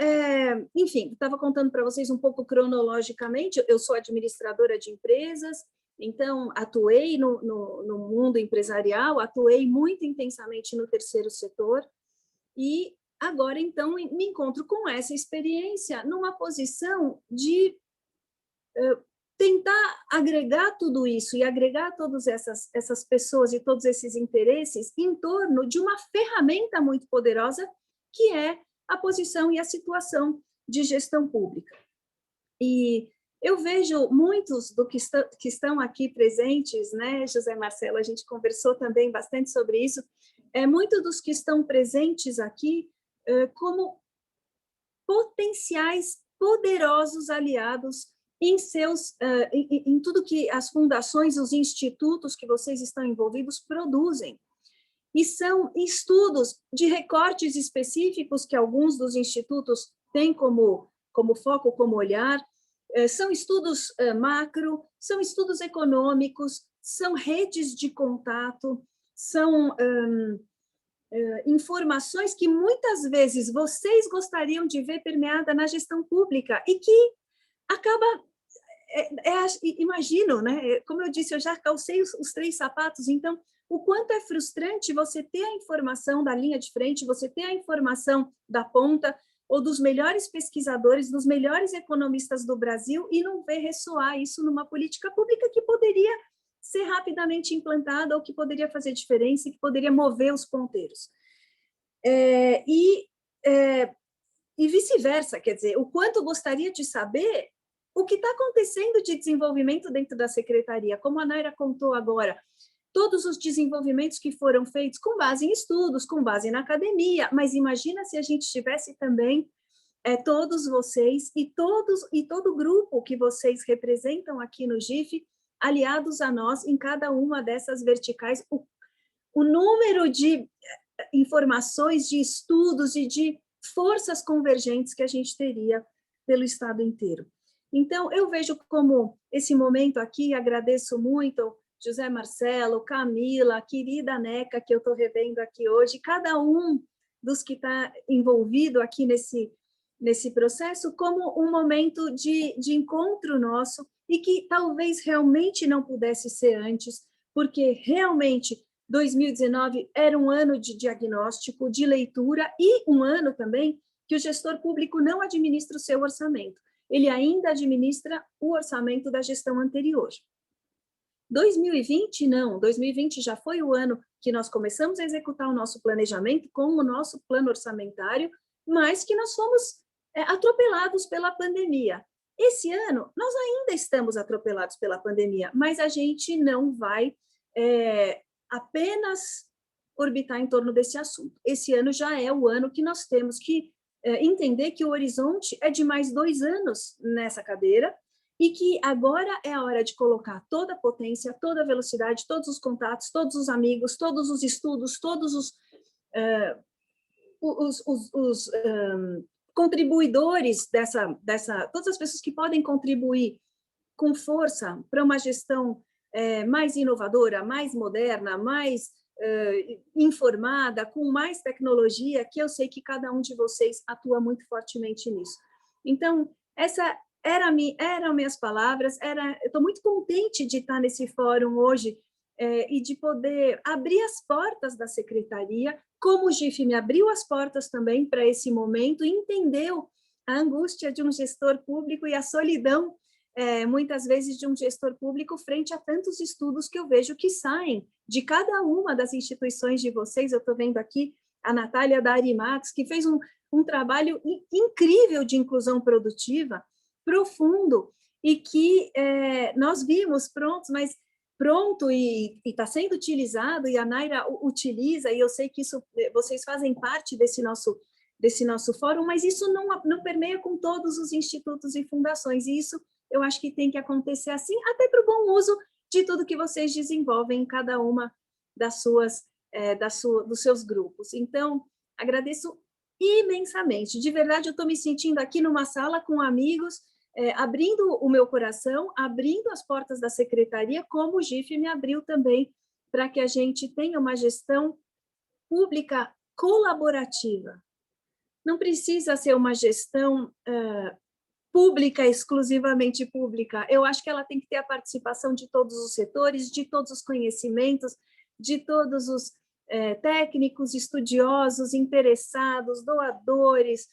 [SPEAKER 4] enfim, estava contando para vocês um pouco cronologicamente, eu sou administradora de empresas, então, atuei no mundo empresarial, atuei muito intensamente no terceiro setor, e agora, então, me encontro com essa experiência numa posição de tentar agregar tudo isso e agregar todas essas pessoas e todos esses interesses em torno de uma ferramenta muito poderosa, que é a posição e a situação de gestão pública. E eu vejo muitos que estão aqui presentes, né, José Marcelo, a gente conversou também bastante sobre isso, muitos dos que estão presentes aqui como potenciais poderosos aliados em tudo que as fundações, os institutos que vocês estão envolvidos produzem. E são estudos de recortes específicos que alguns dos institutos têm como foco, como olhar, são estudos macro, são estudos econômicos, são redes de contato, são informações que muitas vezes vocês gostariam de ver permeada na gestão pública e que acaba, imagino, né? Como eu disse, eu já calcei os 3 sapatos, então o quanto é frustrante você ter a informação da linha de frente, você ter a informação da ponta, ou dos melhores pesquisadores, dos melhores economistas do Brasil, e não ver ressoar isso numa política pública que poderia ser rapidamente implantada, ou que poderia fazer diferença, e que poderia mover os ponteiros. E vice-versa, quer dizer, o quanto gostaria de saber o que está acontecendo de desenvolvimento dentro da secretaria, como a Naira contou agora, todos os desenvolvimentos que foram feitos com base em estudos, com base na academia, mas imagina se a gente tivesse também todos vocês e todo o grupo que vocês representam aqui no GIF, aliados a nós em cada uma dessas verticais, o número de informações, de estudos e de forças convergentes que a gente teria pelo Estado inteiro. Então, eu vejo como esse momento aqui, agradeço muito José Marcelo, Camila, a querida Neca, que eu estou revendo aqui hoje, cada um dos que está envolvido aqui nesse processo, como um momento de encontro nosso, e que talvez realmente não pudesse ser antes, porque realmente 2019 era um ano de diagnóstico, de leitura, e um ano também que o gestor público não administra o seu orçamento, ele ainda administra o orçamento da gestão anterior. 2020, não, 2020 já foi o ano que nós começamos a executar o nosso planejamento com o nosso plano orçamentário, mas que nós fomos atropelados pela pandemia. Esse ano, nós ainda estamos atropelados pela pandemia, mas a gente não vai apenas orbitar em torno desse assunto. Esse ano já é o ano que nós temos que entender que o horizonte é de mais 2 anos nessa cadeira, e que agora é a hora de colocar toda a potência, toda a velocidade, todos os contatos, todos os amigos, todos os estudos, todos os contribuidores todas as pessoas que podem contribuir com força para uma gestão mais inovadora, mais moderna, mais informada, com mais tecnologia, que eu sei que cada um de vocês atua muito fortemente nisso. Então, eram minhas palavras, eu estou muito contente de estar nesse fórum hoje e de poder abrir as portas da secretaria, como o GIF me abriu as portas também para esse momento, e entendeu a angústia de um gestor público e a solidão, muitas vezes, de um gestor público frente a tantos estudos que eu vejo que saem de cada uma das instituições de vocês. Eu estou vendo aqui a Natália da Arimax, que fez um trabalho incrível de inclusão produtiva, profundo, e que nós vimos pronto e está sendo utilizado, e a Naira utiliza, e eu sei que isso, vocês fazem parte desse nosso fórum, mas isso não permeia com todos os institutos e fundações, e isso eu acho que tem que acontecer assim, até para o bom uso de tudo que vocês desenvolvem em cada uma dos seus grupos. Então, agradeço imensamente, de verdade, eu estou me sentindo aqui numa sala com amigos, abrindo o meu coração, abrindo as portas da secretaria, como o GIF me abriu também, para que a gente tenha uma gestão pública colaborativa. Não precisa ser uma gestão pública, exclusivamente pública. Eu acho que ela tem que ter a participação de todos os setores, de todos os conhecimentos, de todos os técnicos, estudiosos, interessados, doadores,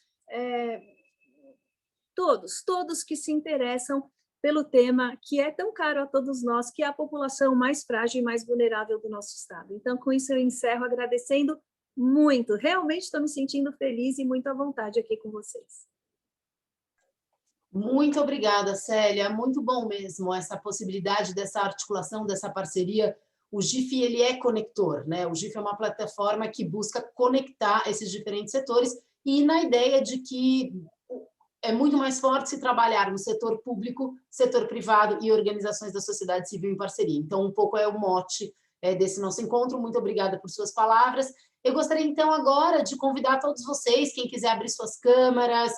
[SPEAKER 4] todos que se interessam pelo tema que é tão caro a todos nós, que é a população mais frágil e mais vulnerável do nosso estado. Então, com isso eu encerro agradecendo muito. Realmente estou me sentindo feliz e muito à vontade aqui com vocês.
[SPEAKER 1] Muito obrigada, Célia. Muito bom mesmo essa possibilidade dessa articulação, dessa parceria. O GIF, ele é conector, né? O GIF é uma plataforma que busca conectar esses diferentes setores, e na ideia de que é muito mais forte se trabalhar no setor público, setor privado e organizações da sociedade civil em parceria. Então, um pouco é o mote desse nosso encontro. Muito obrigada por suas palavras. Eu gostaria, então, agora de convidar todos vocês, quem quiser abrir suas câmeras,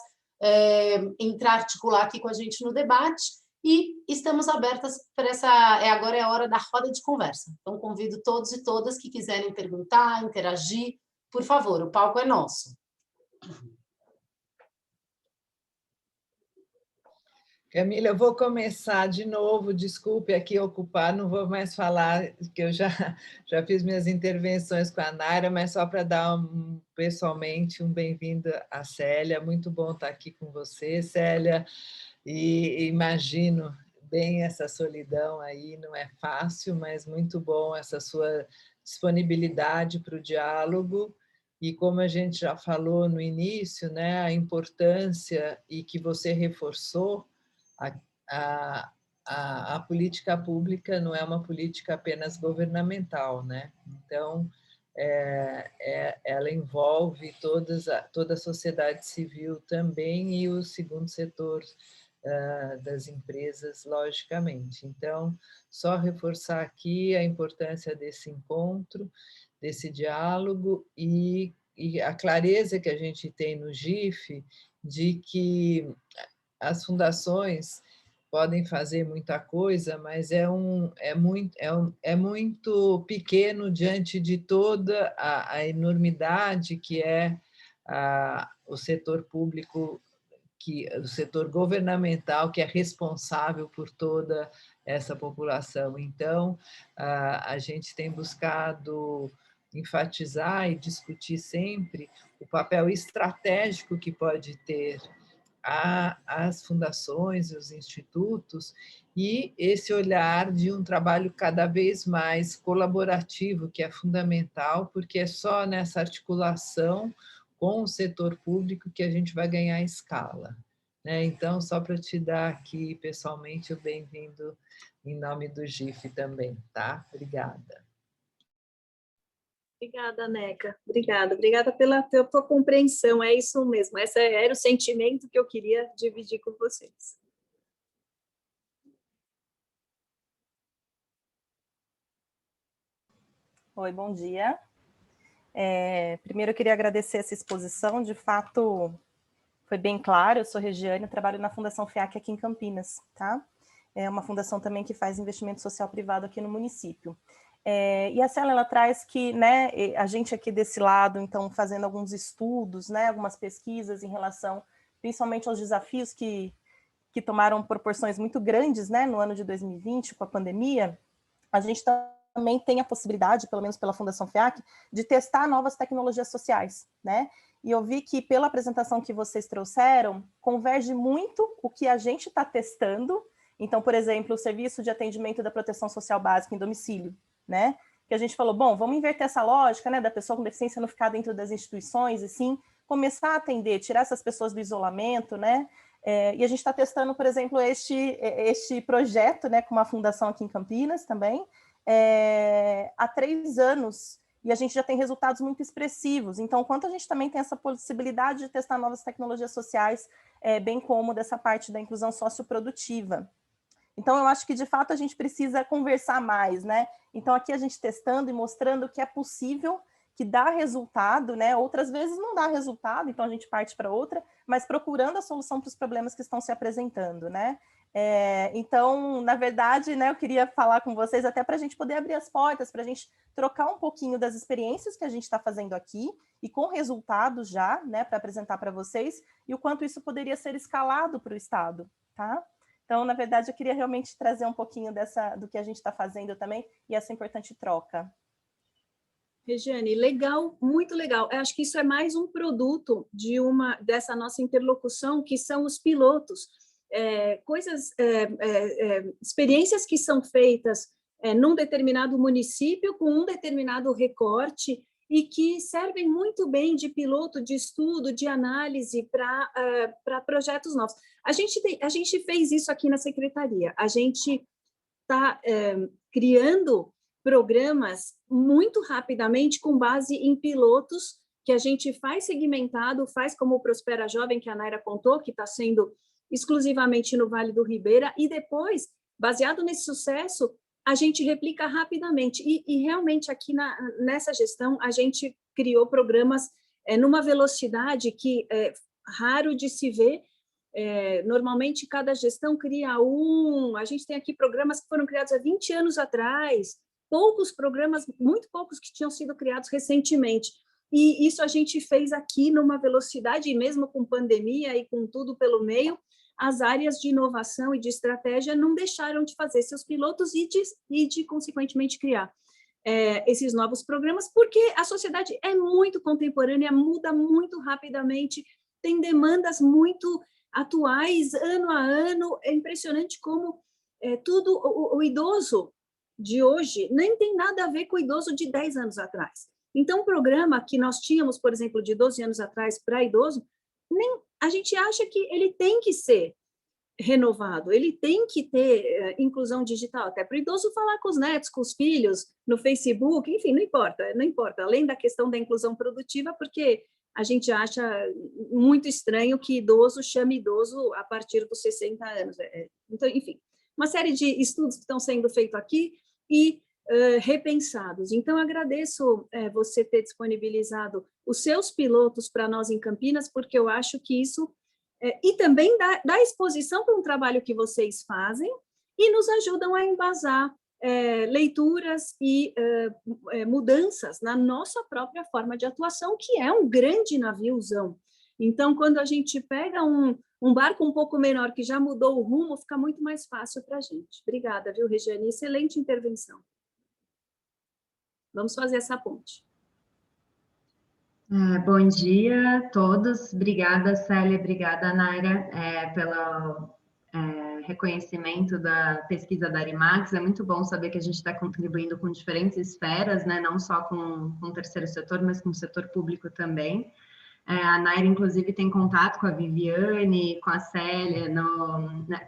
[SPEAKER 1] entrar, articular aqui com a gente no debate, e estamos abertas para agora é a hora da roda de conversa. Então, convido todos e todas que quiserem perguntar, interagir, por favor, o palco é nosso.
[SPEAKER 2] Camila, eu vou começar de novo, desculpe aqui ocupar, não vou mais falar, que eu já fiz minhas intervenções com a Naira, mas só para dar pessoalmente um bem-vindo à Célia, muito bom estar aqui com você, Célia, e imagino bem essa solidão aí, não é fácil, mas muito bom essa sua disponibilidade para o diálogo. E como a gente já falou no início, né, a importância, e que você reforçou, a política pública não é uma política apenas governamental, né? Então, ela envolve toda a sociedade civil também, e o segundo setor das empresas, logicamente. Então, só reforçar aqui a importância desse encontro, desse diálogo, e a clareza que a gente tem no GIF de que as fundações podem fazer muita coisa, mas é muito pequeno diante de toda a enormidade que é o setor público, o setor governamental que é responsável por toda essa população. Então, a gente tem buscado enfatizar e discutir sempre o papel estratégico que pode ter as fundações e os institutos, e esse olhar de um trabalho cada vez mais colaborativo, que é fundamental, porque é só nessa articulação com o setor público que a gente vai ganhar escala. Então, só para te dar aqui pessoalmente o bem-vindo em nome do GIF também, tá? Obrigada.
[SPEAKER 4] Obrigada, Neca. Obrigada pela tua compreensão. É isso mesmo. Esse era o sentimento que eu queria dividir com vocês.
[SPEAKER 5] Oi, bom dia. Primeiro eu queria agradecer essa exposição, de fato foi bem claro. Eu sou Regiane, eu trabalho na Fundação FEAC aqui em Campinas, tá? É uma fundação também que faz investimento social privado aqui no município. E a Célia, ela traz que, né, a gente aqui desse lado, então, fazendo alguns estudos, né, algumas pesquisas em relação, principalmente aos desafios que tomaram proporções muito grandes, né, no ano de 2020, com a pandemia, a gente também tem a possibilidade, pelo menos pela Fundação FEAC, de testar novas tecnologias sociais, né? E eu vi que, pela apresentação que vocês trouxeram, converge muito o que a gente está testando. Então, por exemplo, o serviço de atendimento da proteção social básica em domicílio, né? Que a gente falou, bom, vamos inverter essa lógica, né, da pessoa com deficiência não ficar dentro das instituições, e sim começar a atender, tirar essas pessoas do isolamento, né? E a gente está testando, por exemplo, este projeto, né, com uma fundação aqui em Campinas também, há 3 anos, e a gente já tem resultados muito expressivos. Então, quanto a gente também tem essa possibilidade de testar novas tecnologias sociais, bem como dessa parte da inclusão socioprodutiva. Então, eu acho que, de fato, a gente precisa conversar mais, né? Então, aqui a gente testando e mostrando que é possível, que dá resultado, né? Outras vezes não dá resultado, então a gente parte para outra, mas procurando a solução para os problemas que estão se apresentando, né? Então, na verdade, né, eu queria falar com vocês até para a gente poder abrir as portas, para a gente trocar um pouquinho das experiências que a gente está fazendo aqui e com resultados já, né, para apresentar para vocês, e o quanto isso poderia ser escalado para o Estado, tá? Então, na verdade, eu queria realmente trazer um pouquinho do que a gente está fazendo também e essa importante troca.
[SPEAKER 4] Regiane, legal, muito legal. Eu acho que isso é mais um produto dessa nossa interlocução, que são os pilotos. Experiências que são feitas num determinado município, com um determinado recorte, e que servem muito bem de piloto, de estudo, de análise para projetos novos. A gente fez isso aqui na Secretaria. A gente está criando programas muito rapidamente com base em pilotos que a gente faz segmentado, faz como o Prospera Jovem, que a Naira contou, que está sendo exclusivamente no Vale do Ribeira, e depois, baseado nesse sucesso, a gente replica rapidamente. E realmente, aqui nessa gestão, a gente criou programas numa velocidade que é raro de se ver. Normalmente, cada gestão cria a gente tem aqui programas que foram criados há 20 anos atrás, poucos programas, muito poucos que tinham sido criados recentemente. E isso a gente fez aqui numa velocidade, e mesmo com pandemia e com tudo pelo meio, as áreas de inovação e de estratégia não deixaram de fazer seus pilotos e de consequentemente, criar esses novos programas, porque a sociedade é muito contemporânea, muda muito rapidamente, tem demandas muito atuais, ano a ano. É impressionante como tudo, o idoso de hoje nem tem nada a ver com o idoso de 10 anos atrás. Então, um programa que nós tínhamos, por exemplo, de 12 anos atrás para idoso, a gente acha que ele tem que ser renovado, ele tem que ter inclusão digital, até para o idoso falar com os netos, com os filhos, no Facebook, enfim, não importa, além da questão da inclusão produtiva, porque a gente acha muito estranho que idoso chame idoso a partir dos 60 anos. Então, enfim, uma série de estudos que estão sendo feitos aqui e repensados. Então, agradeço você ter disponibilizado os seus pilotos para nós em Campinas, porque eu acho que isso e também dá exposição para um trabalho que vocês fazem e nos ajudam a embasar leituras e mudanças na nossa própria forma de atuação, que é um grande naviozão. Então, quando a gente pega um barco um pouco menor que já mudou o rumo, fica muito mais fácil para a gente. Obrigada, viu, Regiane? Excelente intervenção. Vamos fazer essa ponte.
[SPEAKER 6] Bom dia a todos. Obrigada, Célia. Obrigada, Naira, pelo reconhecimento da pesquisa da Arimax. É muito bom saber que a gente está contribuindo com diferentes esferas, né? Não só com o terceiro setor, mas com o setor público também. A Naira, inclusive, tem contato com a Viviane, com a Célia,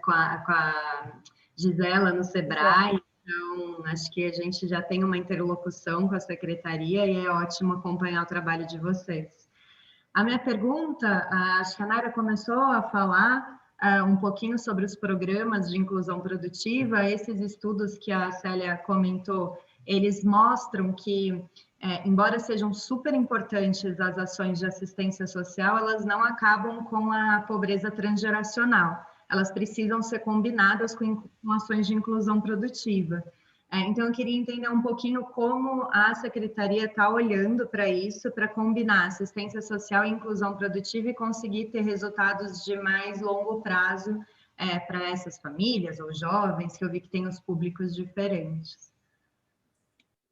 [SPEAKER 6] com a Gisela no Sebrae. Então, acho que a gente já tem uma interlocução com a secretaria e é ótimo acompanhar o trabalho de vocês. A minha pergunta, acho que a Naira começou a falar um pouquinho sobre os programas de inclusão produtiva. Esses estudos que a Célia comentou, eles mostram que, embora sejam super importantes as ações de assistência social, elas não acabam com a pobreza transgeracional. Elas precisam ser combinadas com ações de inclusão produtiva. Então, eu queria entender um pouquinho como a Secretaria está olhando para isso, para combinar assistência social e inclusão produtiva e conseguir ter resultados de mais longo prazo para essas famílias ou jovens, que eu vi que tem os públicos diferentes.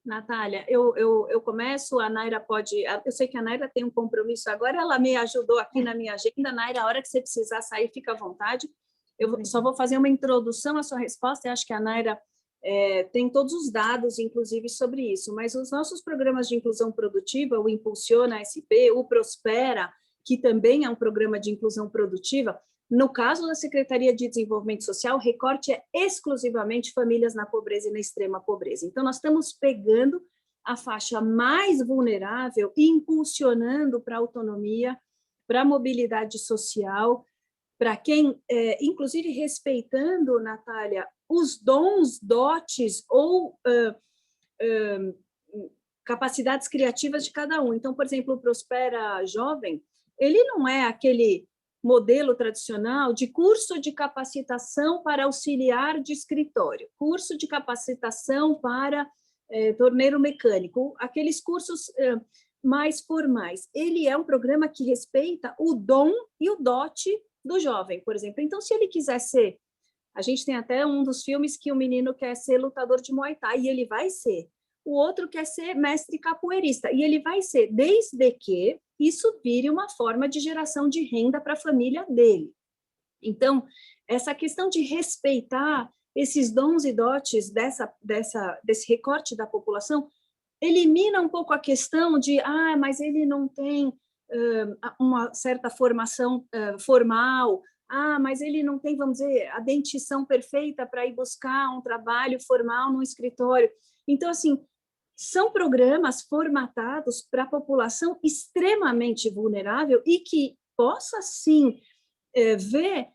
[SPEAKER 4] Natália, eu começo, a Naira pode... Eu sei que a Naira tem um compromisso agora, ela me ajudou aqui na minha agenda. Naira, a hora que você precisar sair, fica à vontade. Eu só vou fazer uma introdução à sua resposta, e acho que a Naira tem todos os dados, inclusive, sobre isso, mas os nossos programas de inclusão produtiva, o Impulsiona SP, o Prospera, que também é um programa de inclusão produtiva, no caso da Secretaria de Desenvolvimento Social, o recorte é exclusivamente famílias na pobreza e na extrema pobreza. Então, nós estamos pegando a faixa mais vulnerável e impulsionando para a autonomia, para a mobilidade social, para quem, inclusive respeitando, Natália, os dons, dotes ou capacidades criativas de cada um. Então, por exemplo, o Prospera Jovem, ele não é aquele modelo tradicional de curso de capacitação para auxiliar de escritório, curso de capacitação para torneiro mecânico, aqueles cursos mais formais. Ele é um programa que respeita o dom e o dote do jovem, por exemplo. Então, se ele quiser ser... A gente tem até um dos filmes que o menino quer ser lutador de Muay Thai, e ele vai ser. O outro quer ser mestre capoeirista, e ele vai ser, desde que isso vire uma forma de geração de renda para a família dele. Então, essa questão de respeitar esses dons e dotes desse recorte da população elimina um pouco a questão de, mas ele não tem uma certa formação formal, mas ele não tem, vamos dizer, a dentição perfeita para ir buscar um trabalho formal no escritório. Então, assim, são programas formatados para a população extremamente vulnerável e que possa, sim, ver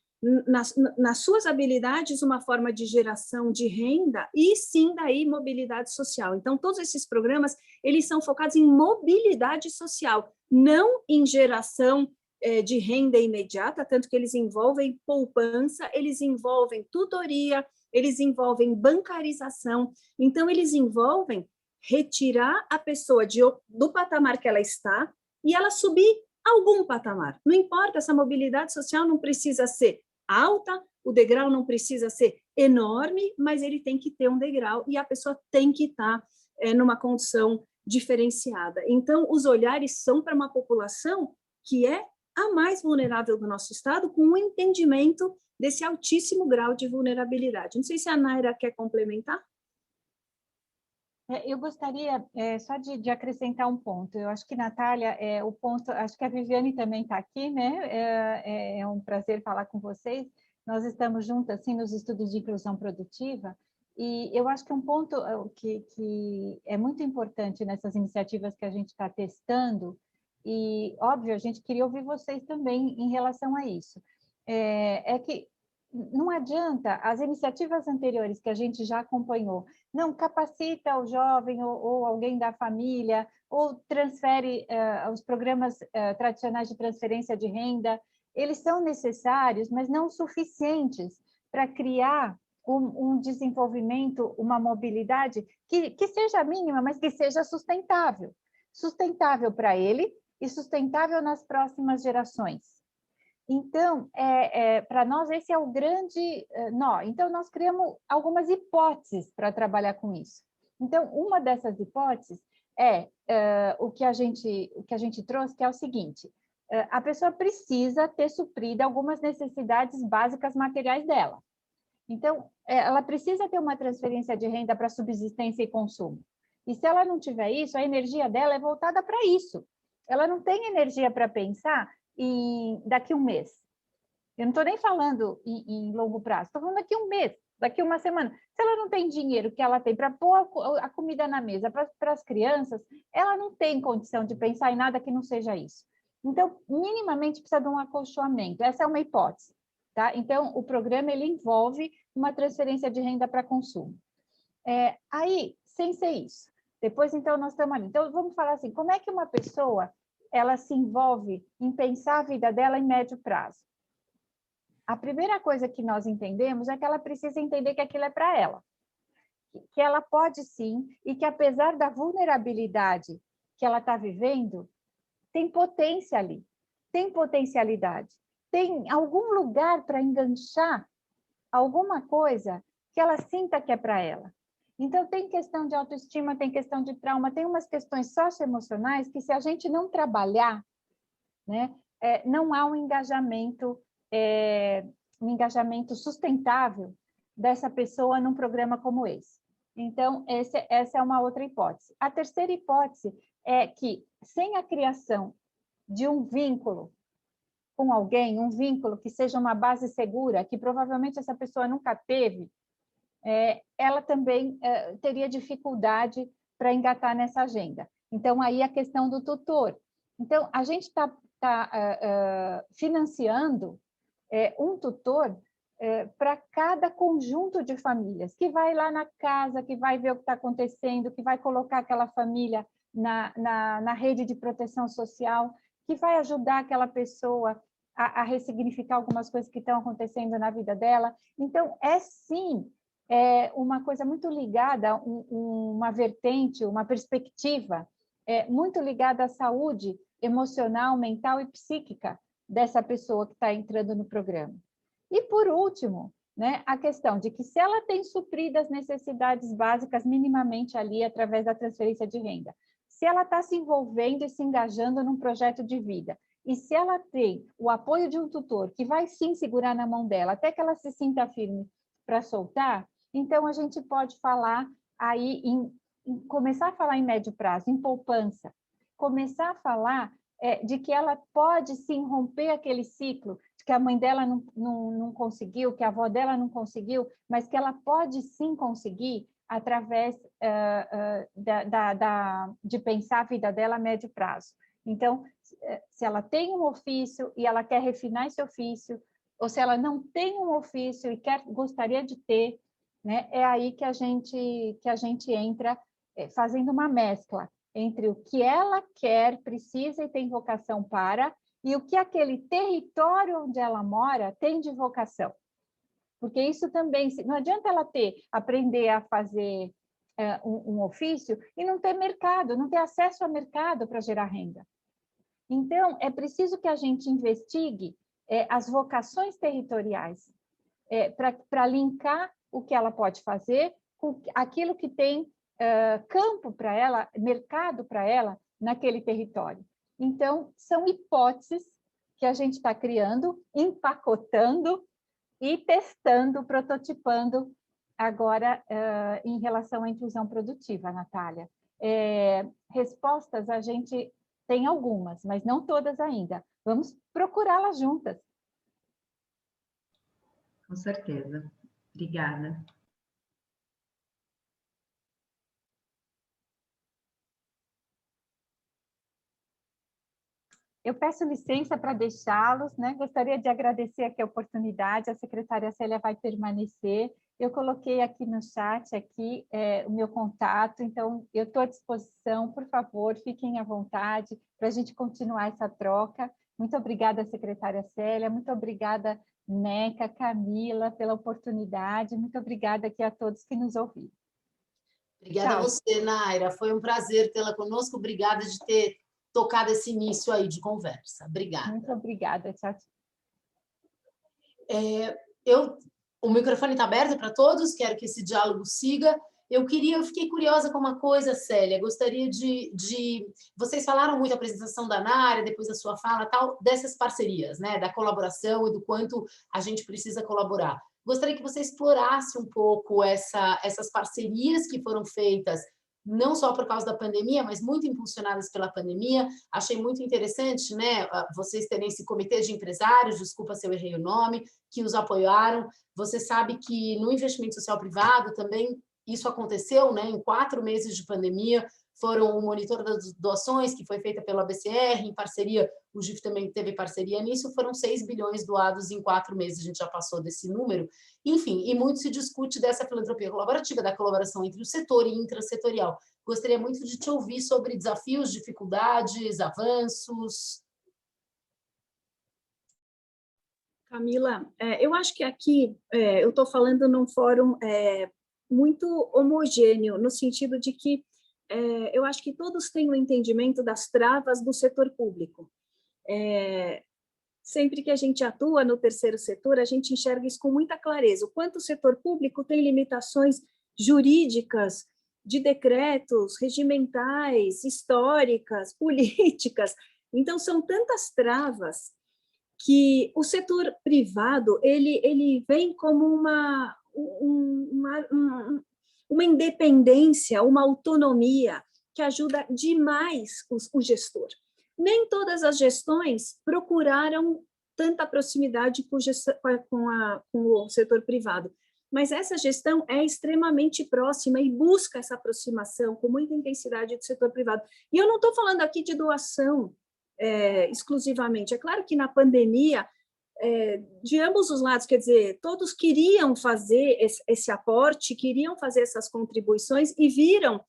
[SPEAKER 4] nas suas habilidades uma forma de geração de renda e, sim, daí mobilidade social. Então, todos esses programas, eles são focados em mobilidade social, não em geração de renda imediata, tanto que eles envolvem poupança, eles envolvem tutoria, eles envolvem bancarização, então eles envolvem retirar a pessoa do patamar que ela está e ela subir algum patamar. Não importa, essa mobilidade social não precisa ser alta, o degrau não precisa ser enorme, mas ele tem que ter um degrau e a pessoa tem que estar numa condição diferenciada. Então, os olhares são para uma população que é a mais vulnerável do nosso estado, com um entendimento desse altíssimo grau de vulnerabilidade. Não sei se a Naira quer complementar.
[SPEAKER 3] Eu gostaria só de acrescentar um ponto. Eu acho que, Natália, o ponto, acho que a Viviane também está aqui, né? É um prazer falar com vocês. Nós estamos juntas, assim, nos estudos de inclusão produtiva, e eu acho que um ponto que é muito importante nessas iniciativas que a gente está testando, e, óbvio, a gente queria ouvir vocês também em relação a isso, é que não adianta, as iniciativas anteriores que a gente já acompanhou, não capacita o jovem ou alguém da família, ou transfere os programas tradicionais de transferência de renda, eles são necessários, mas não suficientes para criar um desenvolvimento, uma mobilidade que seja mínima, mas que seja sustentável. Sustentável para ele e sustentável nas próximas gerações. Então, para nós, esse é o grande nó. Então, nós criamos algumas hipóteses para trabalhar com isso. Então, uma dessas hipóteses o que a gente trouxe, que é o seguinte: a pessoa precisa ter suprido algumas necessidades básicas materiais dela. Então, ela precisa ter uma transferência de renda para subsistência e consumo. E se ela não tiver isso, a energia dela é voltada para isso. Ela não tem energia para pensar daqui a um mês. Eu não estou nem falando em longo prazo, estou falando daqui a um mês, daqui a uma semana. Se ela não tem dinheiro que ela tem para pôr a comida na mesa para as crianças, ela não tem condição de pensar em nada que não seja isso. Então, minimamente precisa de um acolchoamento. Essa é uma hipótese. Tá? Então, o programa ele envolve uma transferência de renda para consumo. Aí, sem ser isso. Depois, então, nós estamos ali. Então, vamos falar assim, como é que uma pessoa ela se envolve em pensar a vida dela em médio prazo? A primeira coisa que nós entendemos é que ela precisa entender que aquilo é para ela. Que ela pode sim, e que apesar da vulnerabilidade que ela está vivendo, tem potência ali, tem potencialidade. Tem algum lugar para enganchar alguma coisa que ela sinta que é para ela. Então, tem questão de autoestima, tem questão de trauma, tem umas questões socioemocionais que, se a gente não trabalhar, né, não há um engajamento sustentável dessa pessoa num programa como esse. Então, essa é uma outra hipótese. A terceira hipótese é que, sem a criação de um vínculo com alguém, um vínculo que seja uma base segura, que provavelmente essa pessoa nunca teve, ela também teria dificuldade para engatar nessa agenda. Então, aí a questão do tutor. Então, a gente está financiando um tutor para cada conjunto de famílias, que vai lá na casa, que vai ver o que está acontecendo, que vai colocar aquela família na rede de proteção social, que vai ajudar aquela pessoa a ressignificar algumas coisas que estão acontecendo na vida dela. Então, sim, uma coisa muito ligada, uma vertente, uma perspectiva muito ligada à saúde emocional, mental e psíquica dessa pessoa que está entrando no programa. E, por último, né, a questão de que, se ela tem suprido as necessidades básicas minimamente ali, através da transferência de renda, se ela está se envolvendo e se engajando num projeto de vida, e se ela tem o apoio de um tutor que vai sim segurar na mão dela até que ela se sinta firme para soltar, então a gente pode falar aí começar a falar em médio prazo, em poupança, começar a falar de que ela pode sim romper aquele ciclo, que a mãe dela não conseguiu, que a avó dela não conseguiu, mas que ela pode sim conseguir através de pensar a vida dela a médio prazo. Então, se ela tem um ofício e ela quer refinar esse ofício, ou se ela não tem um ofício e gostaria de ter, né, é aí que a gente entra fazendo uma mescla entre o que ela quer, precisa e tem vocação para, e o que aquele território onde ela mora tem de vocação. Porque isso também, não adianta ela aprender a fazer um ofício e não ter mercado, não ter acesso a mercado para gerar renda. Então, é preciso que a gente investigue as vocações territoriais para linkar o que ela pode fazer com aquilo que tem campo para ela, mercado para ela naquele território. Então, são hipóteses que a gente está criando, empacotando e testando, prototipando agora em relação à inclusão produtiva, Natália. Respostas a gente tem algumas, mas não todas ainda. Vamos procurá-las juntas.
[SPEAKER 6] Com certeza. Obrigada.
[SPEAKER 3] Eu peço licença para deixá-los, né? Gostaria de agradecer aqui a oportunidade, a secretária Célia vai permanecer. Eu coloquei aqui no chat o meu contato, então eu estou à disposição, por favor, fiquem à vontade para a gente continuar essa troca. Muito obrigada, secretária Célia, muito obrigada, Neca, Camila, pela oportunidade, muito obrigada aqui a todos que nos ouviram.
[SPEAKER 1] Obrigada
[SPEAKER 3] Tchau.
[SPEAKER 1] a você, Naira, foi um prazer tê-la conosco, obrigada de ter tocado esse início aí de conversa. Obrigada.
[SPEAKER 3] Muito obrigada, tchau, tchau.
[SPEAKER 1] O microfone está aberto para todos, quero que esse diálogo siga. Eu fiquei curiosa com uma coisa, Célia, gostaria vocês falaram muito a apresentação da Naira, depois da sua fala, tal, dessas parcerias, né, da colaboração e do quanto a gente precisa colaborar. Gostaria que você explorasse um pouco essas parcerias que foram feitas, não só por causa da pandemia, mas muito impulsionadas pela pandemia. Achei muito interessante, né, vocês terem esse comitê de empresários, desculpa se eu errei o nome, que os apoiaram. Você sabe que no investimento social privado também isso aconteceu, né? Em 4 meses de pandemia, foram o monitor das doações, que foi feita pela BCR, em parceria, o GIF também teve parceria nisso, foram 6 bilhões doados em 4 meses, a gente já passou desse número. Enfim, e muito se discute dessa filantropia colaborativa, da colaboração entre o setor e intrasetorial. Gostaria muito de te ouvir sobre desafios, dificuldades, avanços.
[SPEAKER 4] Camila, eu acho que aqui eu estou falando num fórum muito homogêneo, no sentido de que eu acho que todos têm o entendimento das travas do setor público. Sempre que a gente atua no terceiro setor, a gente enxerga isso com muita clareza, o quanto o setor público tem limitações jurídicas, de decretos, regimentais, históricas, políticas. Então, são tantas travas que o setor privado ele vem como uma independência, uma autonomia que ajuda demais o gestor. Nem todas as gestões procuraram tanta proximidade com o setor privado, mas essa gestão é extremamente próxima e busca essa aproximação com muita intensidade do setor privado. E eu não estou falando aqui de doação exclusivamente. É claro que na pandemia, de ambos os lados, quer dizer, todos queriam fazer esse aporte, queriam fazer essas contribuições e viram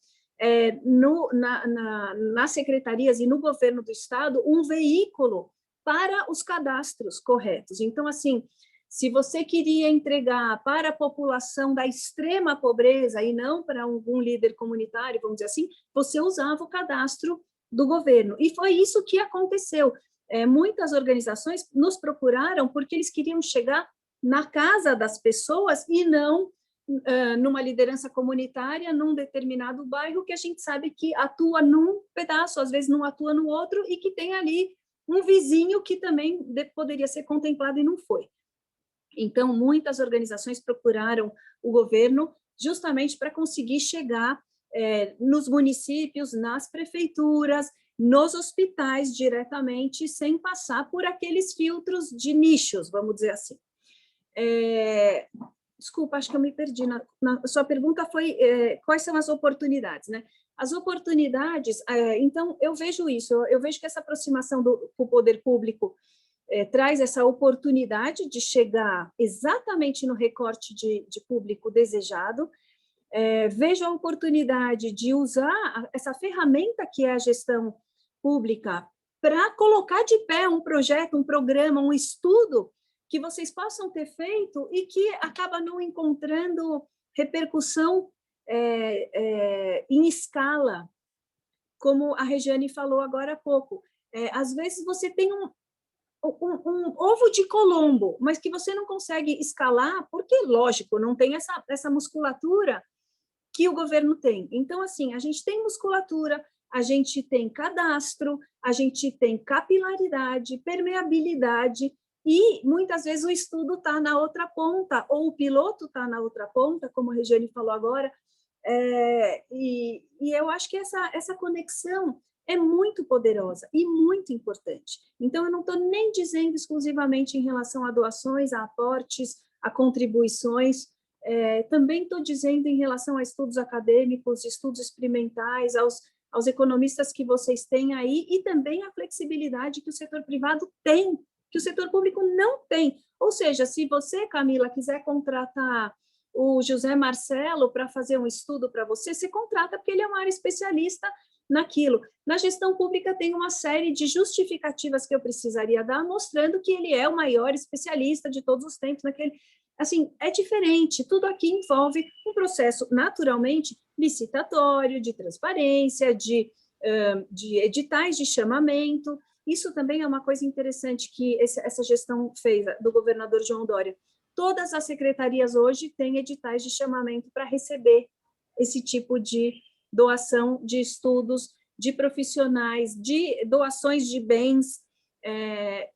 [SPEAKER 4] nas secretarias e no governo do Estado um veículo para os cadastros corretos. Então, assim, se você queria entregar para a população da extrema pobreza e não para algum líder comunitário, vamos dizer assim, você usava o cadastro do governo. E foi isso que aconteceu. Muitas organizações nos procuraram porque eles queriam chegar na casa das pessoas e não numa liderança comunitária, num determinado bairro que a gente sabe que atua num pedaço, às vezes não atua no outro, e que tem ali um vizinho que também poderia ser contemplado e não foi. Então, muitas organizações procuraram o governo justamente para conseguir chegar nos municípios, nas prefeituras, nos hospitais diretamente, sem passar por aqueles filtros de nichos, vamos dizer assim. Desculpa, acho que eu me perdi. Na sua pergunta foi quais são as oportunidades, né? As oportunidades, então, eu vejo isso, eu vejo que essa aproximação com o poder público traz essa oportunidade de chegar exatamente no recorte de público desejado. Vejo a oportunidade de usar essa ferramenta que é a gestão pública para colocar de pé um projeto, um programa, um estudo que vocês possam ter feito e que acaba não encontrando repercussão em escala, como a Regiane falou agora há pouco. Às vezes você tem um ovo de Colombo, mas que você não consegue escalar, porque, lógico, não tem essa musculatura que o governo tem. Então, assim, a gente tem musculatura, a gente tem cadastro, a gente tem capilaridade, permeabilidade, e muitas vezes o estudo está na outra ponta, ou o piloto está na outra ponta, como a Regiane falou agora, e eu acho que essa conexão é muito poderosa e muito importante. Então, eu não estou nem dizendo exclusivamente em relação a doações, a aportes, a contribuições, também estou dizendo em relação a estudos acadêmicos, estudos experimentais, aos economistas que vocês têm aí, e também a flexibilidade que o setor privado tem, que o setor público não tem. Ou seja, se você, Camila, quiser contratar o José Marcelo para fazer um estudo para você, você contrata, porque ele é uma área especialista naquilo. Na gestão pública tem uma série de justificativas que eu precisaria dar, mostrando que ele é o maior especialista de todos os tempos naquele. Assim, é diferente, tudo aqui envolve um processo naturalmente licitatório, de transparência, de editais de chamamento. Isso também é uma coisa interessante que essa gestão fez, do governador João Dória. Todas as secretarias hoje têm editais de chamamento para receber esse tipo de doação de estudos, de profissionais, de doações de bens,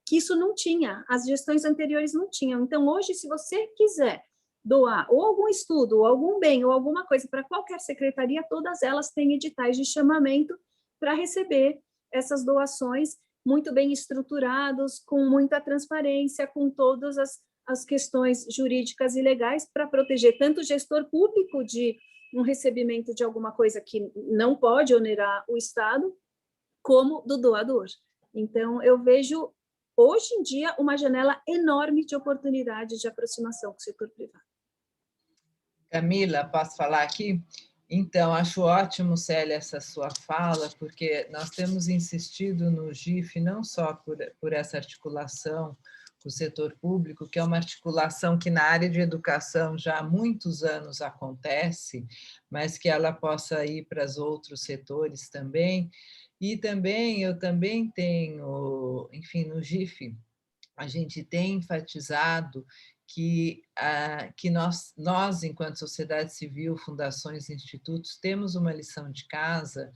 [SPEAKER 4] que isso não tinha, as gestões anteriores não tinham. Então, hoje, se você quiser doar ou algum estudo, ou algum bem, ou alguma coisa para qualquer secretaria, todas elas têm editais de chamamento para receber essas doações muito bem estruturados, com muita transparência, com todas as questões jurídicas e legais para proteger tanto o gestor público de um recebimento de alguma coisa que não pode onerar o Estado, como do doador. Então, eu vejo, hoje em dia, uma janela enorme de oportunidade de aproximação com o setor privado.
[SPEAKER 2] Camila, posso falar aqui? Então, acho ótimo, Célia, essa sua fala, porque nós temos insistido no GIF não só por essa articulação com o setor público, que é uma articulação que na área de educação já há muitos anos acontece, mas que ela possa ir para os outros setores também. E também, eu também tenho, enfim, no GIF, a gente tem enfatizado que nós, enquanto sociedade civil, fundações, institutos, temos uma lição de casa,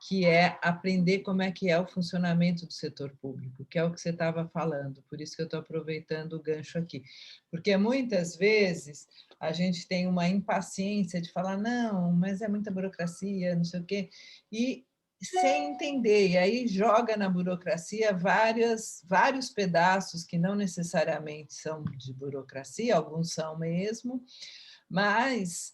[SPEAKER 2] que é aprender como é que é o funcionamento do setor público, que é o que você estava falando, por isso que eu estou aproveitando o gancho aqui. Porque muitas vezes a gente tem uma impaciência de falar, não, mas é muita burocracia, não sei o quê, e sem entender, e aí joga na burocracia vários pedaços que não necessariamente são de burocracia, alguns são mesmo, mas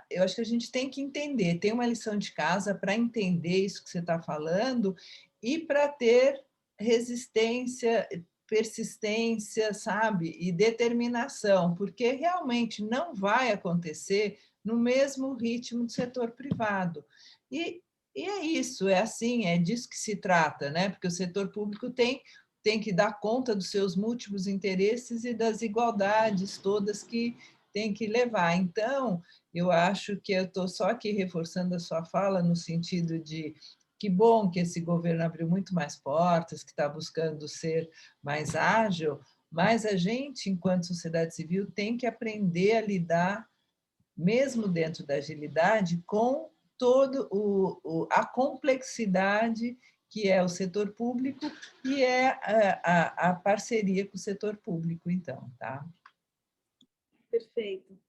[SPEAKER 2] eu acho que a gente tem que entender, tem uma lição de casa para entender isso que você está falando e para ter resistência, persistência, sabe, e determinação, porque realmente não vai acontecer no mesmo ritmo do setor privado. E é isso, é assim, é disso que se trata, né? Porque o setor público tem que dar conta dos seus múltiplos interesses e das igualdades todas que tem que levar. Então, eu acho que eu estou só aqui reforçando a sua fala no sentido de que bom que esse governo abriu muito mais portas, que está buscando ser mais ágil, mas a gente, enquanto sociedade civil, tem que aprender a lidar, mesmo dentro da agilidade, com toda a complexidade que é o setor público e é a parceria com o setor público, então, tá?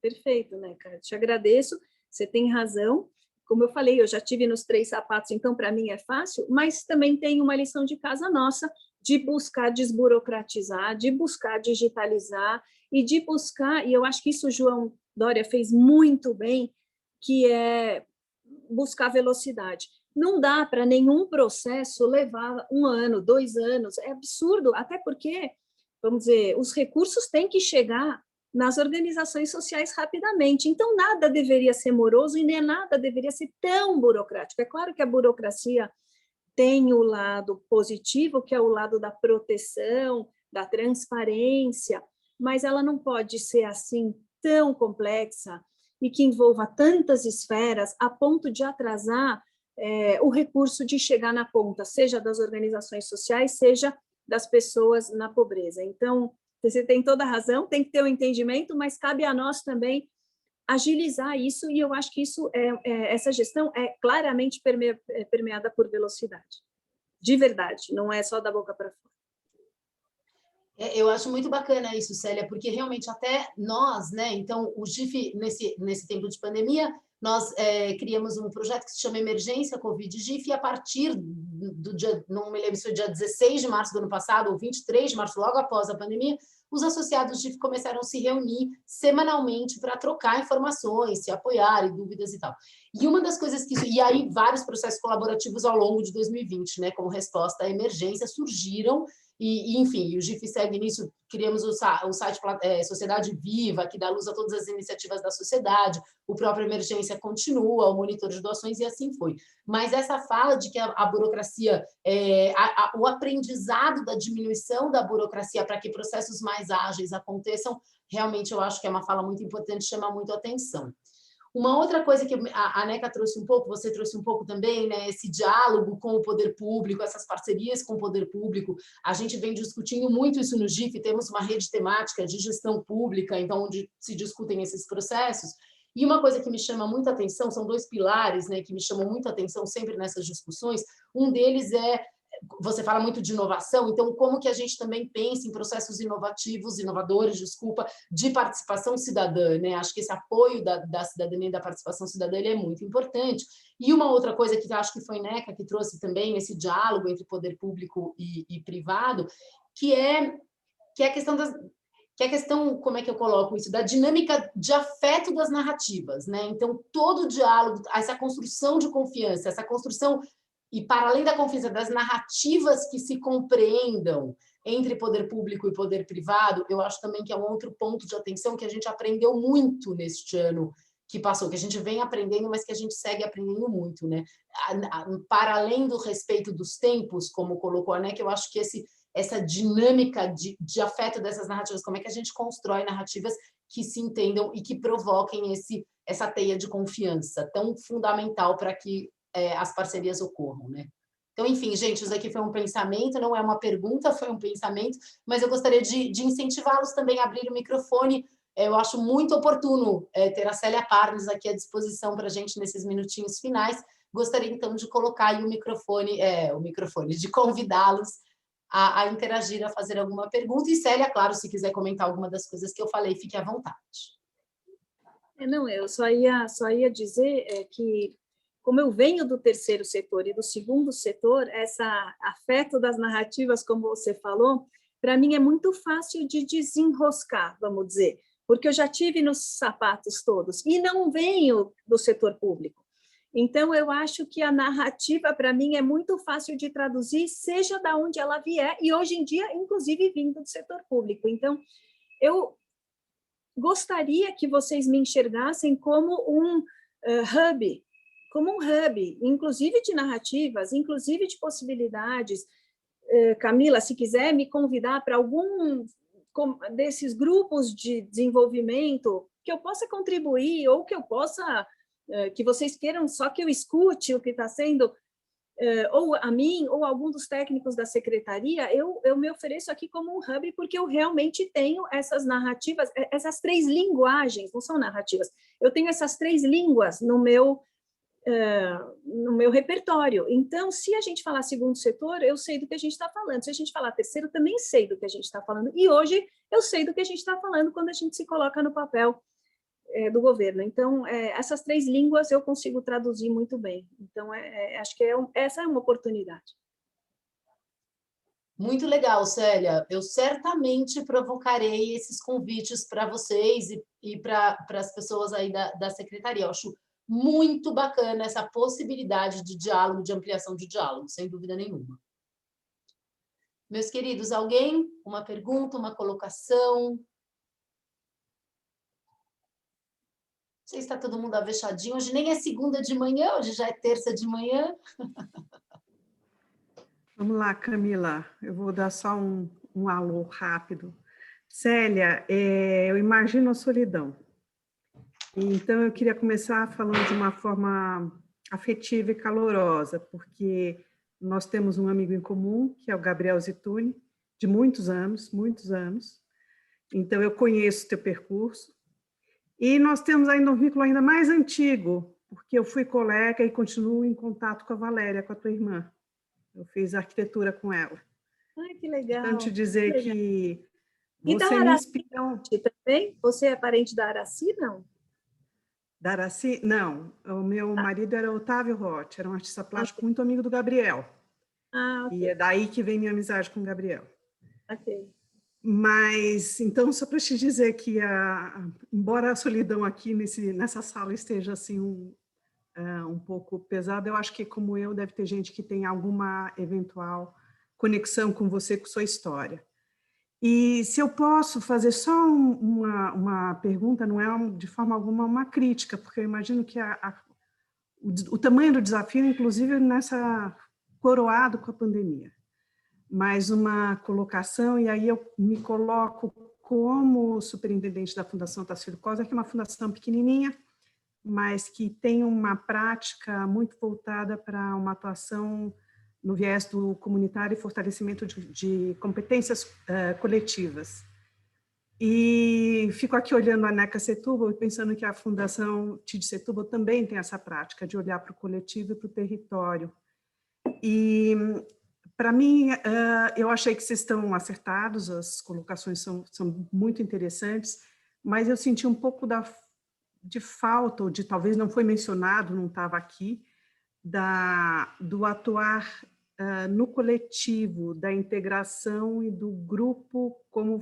[SPEAKER 4] Perfeito, né, cara? Te agradeço, você tem razão. Como eu falei, eu já tive nos 3 sapatos, então para mim é fácil, mas também tem uma lição de casa nossa de buscar desburocratizar, de buscar digitalizar e de buscar, e eu acho que isso o João Dória fez muito bem, que é buscar velocidade. Não dá para nenhum processo levar 1 ano, 2 anos, é absurdo, até porque, vamos dizer, os recursos têm que chegar nas organizações sociais rapidamente, então nada deveria ser moroso e nem nada deveria ser tão burocrático. É claro que a burocracia tem o lado positivo, que é o lado da proteção, da transparência, mas ela não pode ser assim tão complexa e que envolva tantas esferas a ponto de atrasar o recurso de chegar na ponta, seja das organizações sociais, seja das pessoas na pobreza. Então, você tem toda a razão, tem que ter o entendimento, mas cabe a nós também agilizar isso, e eu acho que isso essa gestão é claramente permeada por velocidade. De verdade, não é só da boca para fora.
[SPEAKER 1] Eu acho muito bacana isso, Célia, porque realmente até nós, né? Então, o GIF, nesse tempo de pandemia, nós criamos um projeto que se chama Emergência Covid GIF, e a partir do dia, não me lembro se foi dia 16 de março do ano passado, ou 23 de março, logo após a pandemia, os associados GIF começaram a se reunir semanalmente para trocar informações, se apoiarem, dúvidas e tal. E uma das coisas que isso... E aí vários processos colaborativos ao longo de 2020, né, como resposta à emergência, surgiram, enfim, o GIF segue nisso, criamos o site Sociedade Viva, que dá luz a todas as iniciativas da sociedade, o próprio Emergência continua, o monitor de doações, e assim foi. Mas essa fala de que a burocracia, o aprendizado da diminuição da burocracia para que processos mais ágeis aconteçam, realmente eu acho que é uma fala muito importante, chama muito a atenção. Uma outra coisa que a Neca trouxe um pouco, você trouxe um pouco também, né, esse diálogo com o poder público, essas parcerias com o poder público. A gente vem discutindo muito isso no GIF, temos uma rede temática de gestão pública, então, onde se discutem esses processos. E uma coisa que me chama muita atenção, são 2 pilares, né, que me chamam muita atenção sempre nessas discussões. Um deles você fala muito de inovação, então como que a gente também pensa em processos inovadores, de participação cidadã, né? Acho que esse apoio da cidadania e da participação cidadã ele é muito importante. E uma outra coisa que acho que foi Neca que trouxe também esse diálogo entre poder público e privado, que é a questão, como é que eu coloco isso, da dinâmica de afeto das narrativas, né? Então, todo o diálogo, essa construção de confiança, essa construção, e para além da confiança, das narrativas que se compreendam entre poder público e poder privado, eu acho também que é um outro ponto de atenção que a gente aprendeu muito neste ano que passou, que a gente vem aprendendo, mas que a gente segue aprendendo muito, né? Para além do respeito dos tempos, como colocou a Neca, eu acho que essa dinâmica de afeto dessas narrativas, como é que a gente constrói narrativas que se entendam e que provoquem essa teia de confiança tão fundamental para que as parcerias ocorram, né? Então, enfim, gente, isso aqui foi um pensamento, não é uma pergunta, foi um pensamento, mas eu gostaria de incentivá-los também a abrir o microfone. Eu acho muito oportuno ter a Célia Parnes aqui à disposição para a gente nesses minutinhos finais. Gostaria, então, de colocar aí o microfone, de convidá-los a interagir, a fazer alguma pergunta. E Célia, claro, se quiser comentar alguma das coisas que eu falei, fique à vontade.
[SPEAKER 4] Não, eu só ia dizer que, como eu venho do terceiro setor e do segundo setor, esse afeto das narrativas, como você falou, para mim é muito fácil de desenroscar, vamos dizer, porque eu já tive nos sapatos todos e não venho do setor público. Então, eu acho que a narrativa, para mim, é muito fácil de traduzir, seja de onde ela vier, e hoje em dia, inclusive, vindo do setor público. Então, eu gostaria que vocês me enxergassem como um hub, inclusive de narrativas, inclusive de possibilidades. Camila, se quiser me convidar para algum desses grupos de desenvolvimento, que eu possa contribuir, ou que eu possa, que vocês queiram só que eu escute o que está sendo, ou a mim, ou algum dos técnicos da secretaria, eu me ofereço aqui como um hub, porque eu realmente tenho essas narrativas, essas 3 linguagens, não são narrativas, eu tenho essas 3 línguas no meu repertório. Então, se a gente falar segundo setor, eu sei do que a gente está falando. Se a gente falar terceiro, também sei do que a gente está falando. E hoje eu sei do que a gente está falando quando a gente se coloca no papel do governo. Então, essas 3 línguas eu consigo traduzir muito bem. Então, acho que essa é uma oportunidade.
[SPEAKER 1] Muito legal, Célia. Eu certamente provocarei esses convites para vocês e para as pessoas aí da secretaria. Eu acho muito bacana essa possibilidade de diálogo, de ampliação de diálogo, sem dúvida nenhuma. Meus queridos, alguém? Uma pergunta, uma colocação? Não sei se está todo mundo avexadinho. Hoje nem é segunda de manhã, hoje já é terça de manhã.
[SPEAKER 7] Vamos lá, Camila. Eu vou dar só um alô rápido. Célia, eu imagino a solidão. Então, eu queria começar falando de uma forma afetiva e calorosa, porque nós temos um amigo em comum, que é o Gabriel Zituni, de muitos anos, muitos anos. Então, eu conheço o teu percurso. E nós temos ainda um vínculo ainda mais antigo, porque eu fui colega e continuo em contato com a Valéria, com a tua irmã. Eu fiz arquitetura com ela.
[SPEAKER 4] Ai, que legal.
[SPEAKER 7] Então, te dizer que
[SPEAKER 4] você
[SPEAKER 7] me inspirou.
[SPEAKER 4] Também? Você é parente da Araci, não?
[SPEAKER 7] Da Araci? Não. O meu marido era Otávio Roth, era um artista plástico muito amigo do Gabriel.
[SPEAKER 4] Okay.
[SPEAKER 7] E é daí que vem minha amizade com o Gabriel.
[SPEAKER 4] Ok.
[SPEAKER 7] Mas, então, só para te dizer que, embora a solidão aqui nessa sala esteja assim um pouco pesada, eu acho que, como eu, deve ter gente que tem alguma eventual conexão com você, com sua história. E se eu posso fazer só uma pergunta, não é de forma alguma uma crítica, porque eu imagino que o tamanho do desafio, inclusive, coroado com a pandemia. Mas uma colocação, e aí eu me coloco como superintendente da Fundação Tarsílio Costa, que é uma fundação pequenininha, mas que tem uma prática muito voltada para uma atuação no viés do comunitário e fortalecimento de competências coletivas. E fico aqui olhando a NECA Setúbal e pensando que a Fundação TID Setúbal também tem essa prática de olhar para o coletivo e para o território. E, para mim, eu achei que vocês estão acertados, as colocações são muito interessantes, mas eu senti um pouco de falta, ou de talvez não foi mencionado, não estava aqui, do atuar no coletivo, da integração e do grupo como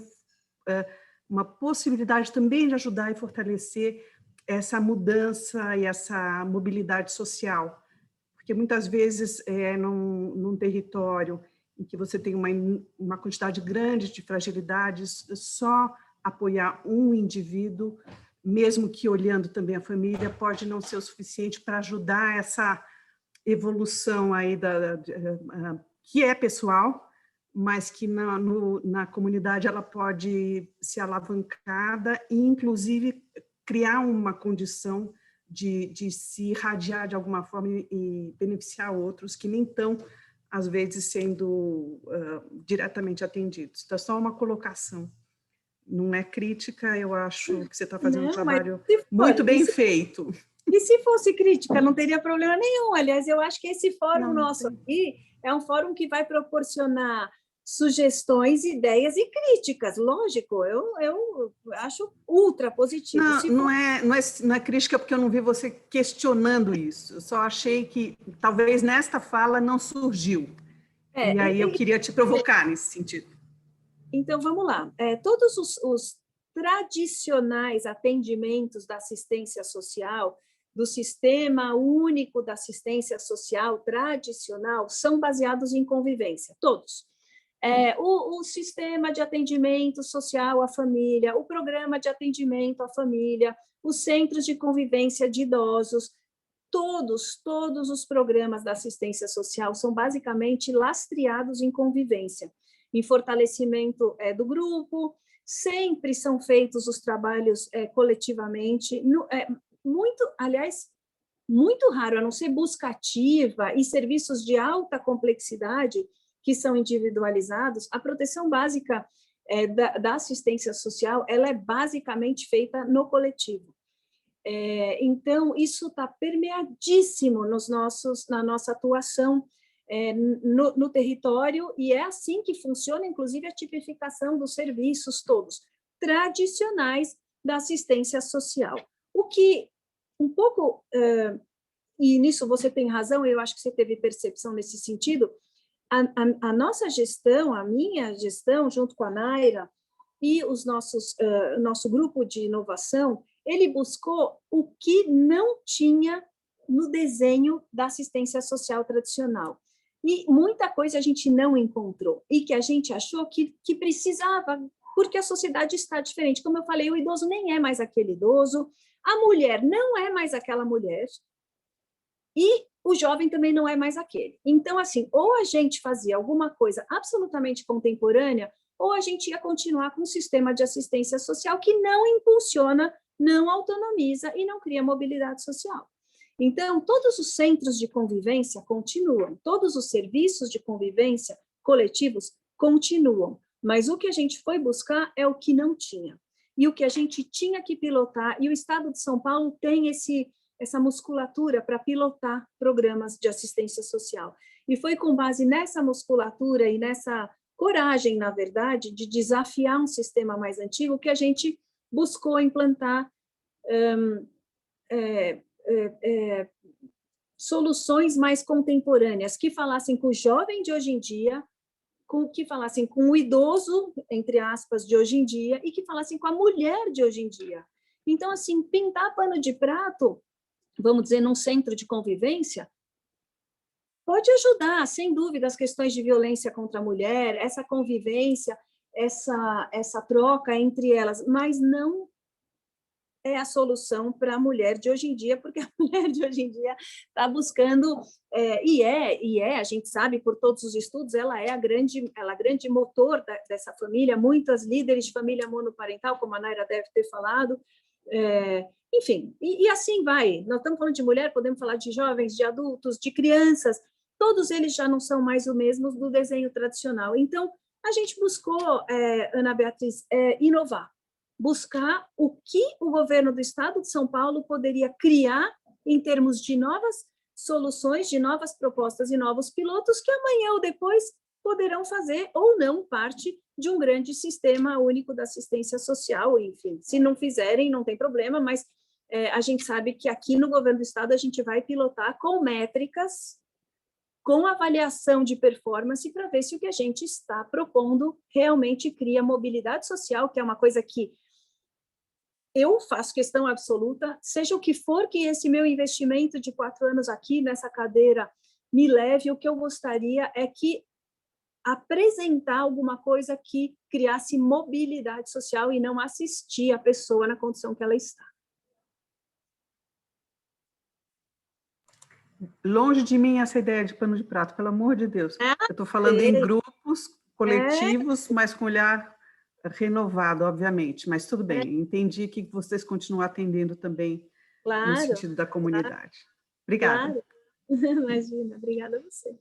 [SPEAKER 7] uma possibilidade também de ajudar e fortalecer essa mudança e essa mobilidade social. Porque muitas vezes, num território em que você tem uma quantidade grande de fragilidades, só apoiar um indivíduo, mesmo que olhando também a família, pode não ser o suficiente para ajudar essa evolução aí que é pessoal, mas que na comunidade ela pode ser alavancada e, inclusive, criar uma condição de se irradiar de alguma forma e beneficiar outros que nem estão, às vezes, sendo diretamente atendidos. Então, só uma colocação. Não é crítica, eu acho que você está fazendo um trabalho muito bem feito.
[SPEAKER 4] E se fosse crítica, não teria problema nenhum. Aliás, eu acho que esse fórum nosso aqui é um fórum que vai proporcionar sugestões, ideias e críticas. Lógico, eu acho ultra positivo.
[SPEAKER 7] Não é crítica, porque eu não vi você questionando isso. Eu só achei que talvez nesta fala não surgiu. E aí eu queria te provocar nesse sentido.
[SPEAKER 4] Então, vamos lá. Todos os tradicionais atendimentos da assistência social, do Sistema Único da Assistência Social tradicional, são baseados em convivência, todos. O sistema de atendimento social à família, o programa de atendimento à família, os centros de convivência de idosos, todos os programas da assistência social são basicamente lastreados em convivência, em fortalecimento do grupo, sempre são feitos os trabalhos coletivamente, muito raro, a não ser busca ativa e serviços de alta complexidade que são individualizados, a proteção básica da assistência social, ela é basicamente feita no coletivo. Então, isso está permeadíssimo na nossa atuação no território, e é assim que funciona, inclusive, a tipificação dos serviços todos tradicionais da assistência social. O que, um pouco, e nisso você tem razão, eu acho que você teve percepção nesse sentido, a nossa gestão, a minha gestão, junto com a Naira e nosso grupo de inovação, ele buscou o que não tinha no desenho da assistência social tradicional. E muita coisa a gente não encontrou, e que a gente achou que precisava, porque a sociedade está diferente. Como eu falei, o idoso nem é mais aquele idoso, a mulher não é mais aquela mulher, e o jovem também não é mais aquele. Então, assim, ou a gente fazia alguma coisa absolutamente contemporânea, ou a gente ia continuar com um sistema de assistência social que não impulsiona, não autonomiza e não cria mobilidade social. Então, todos os centros de convivência continuam, todos os serviços de convivência coletivos continuam, mas o que a gente foi buscar é o que não tinha. E o que a gente tinha que pilotar, e o Estado de São Paulo tem essa musculatura para pilotar programas de assistência social. E foi com base nessa musculatura e nessa coragem, na verdade, de desafiar um sistema mais antigo que a gente buscou implantar soluções mais contemporâneas, que falassem com o jovem de hoje em dia, que falassem com o idoso, entre aspas, de hoje em dia, e que falassem com a mulher de hoje em dia. Então, assim, pintar pano de prato, vamos dizer, num centro de convivência, pode ajudar, sem dúvida, as questões de violência contra a mulher, essa convivência, essa troca entre elas, mas não é a solução para a mulher de hoje em dia, porque a mulher de hoje em dia está buscando, a gente sabe por todos os estudos, ela é a grande motor dessa família, muitas líderes de família monoparental, como a Naira deve ter falado, enfim, e assim vai. Nós estamos falando de mulher, podemos falar de jovens, de adultos, de crianças, todos eles já não são mais o mesmo do desenho tradicional. Então, a gente buscou, Ana Beatriz, inovar, buscar o que o governo do Estado de São Paulo poderia criar em termos de novas soluções, de novas propostas e novos pilotos que amanhã ou depois poderão fazer ou não parte de um grande sistema único da assistência social. Enfim, se não fizerem, não tem problema, mas a gente sabe que aqui no governo do Estado a gente vai pilotar com métricas, com avaliação de performance, para ver se o que a gente está propondo realmente cria mobilidade social, que é uma coisa que eu faço questão absoluta, seja o que for que esse meu investimento de 4 anos aqui nessa cadeira me leve, o que eu gostaria é que apresentar alguma coisa que criasse mobilidade social e não assistir a pessoa na condição que ela está.
[SPEAKER 7] Longe de mim essa ideia de pano de prato, pelo amor de Deus. Eu estou falando em grupos coletivos, mas com olhar renovado, obviamente. Mas tudo bem, entendi que vocês continuam atendendo também no sentido da comunidade. Obrigada.
[SPEAKER 4] Claro. Imagina, obrigada a você.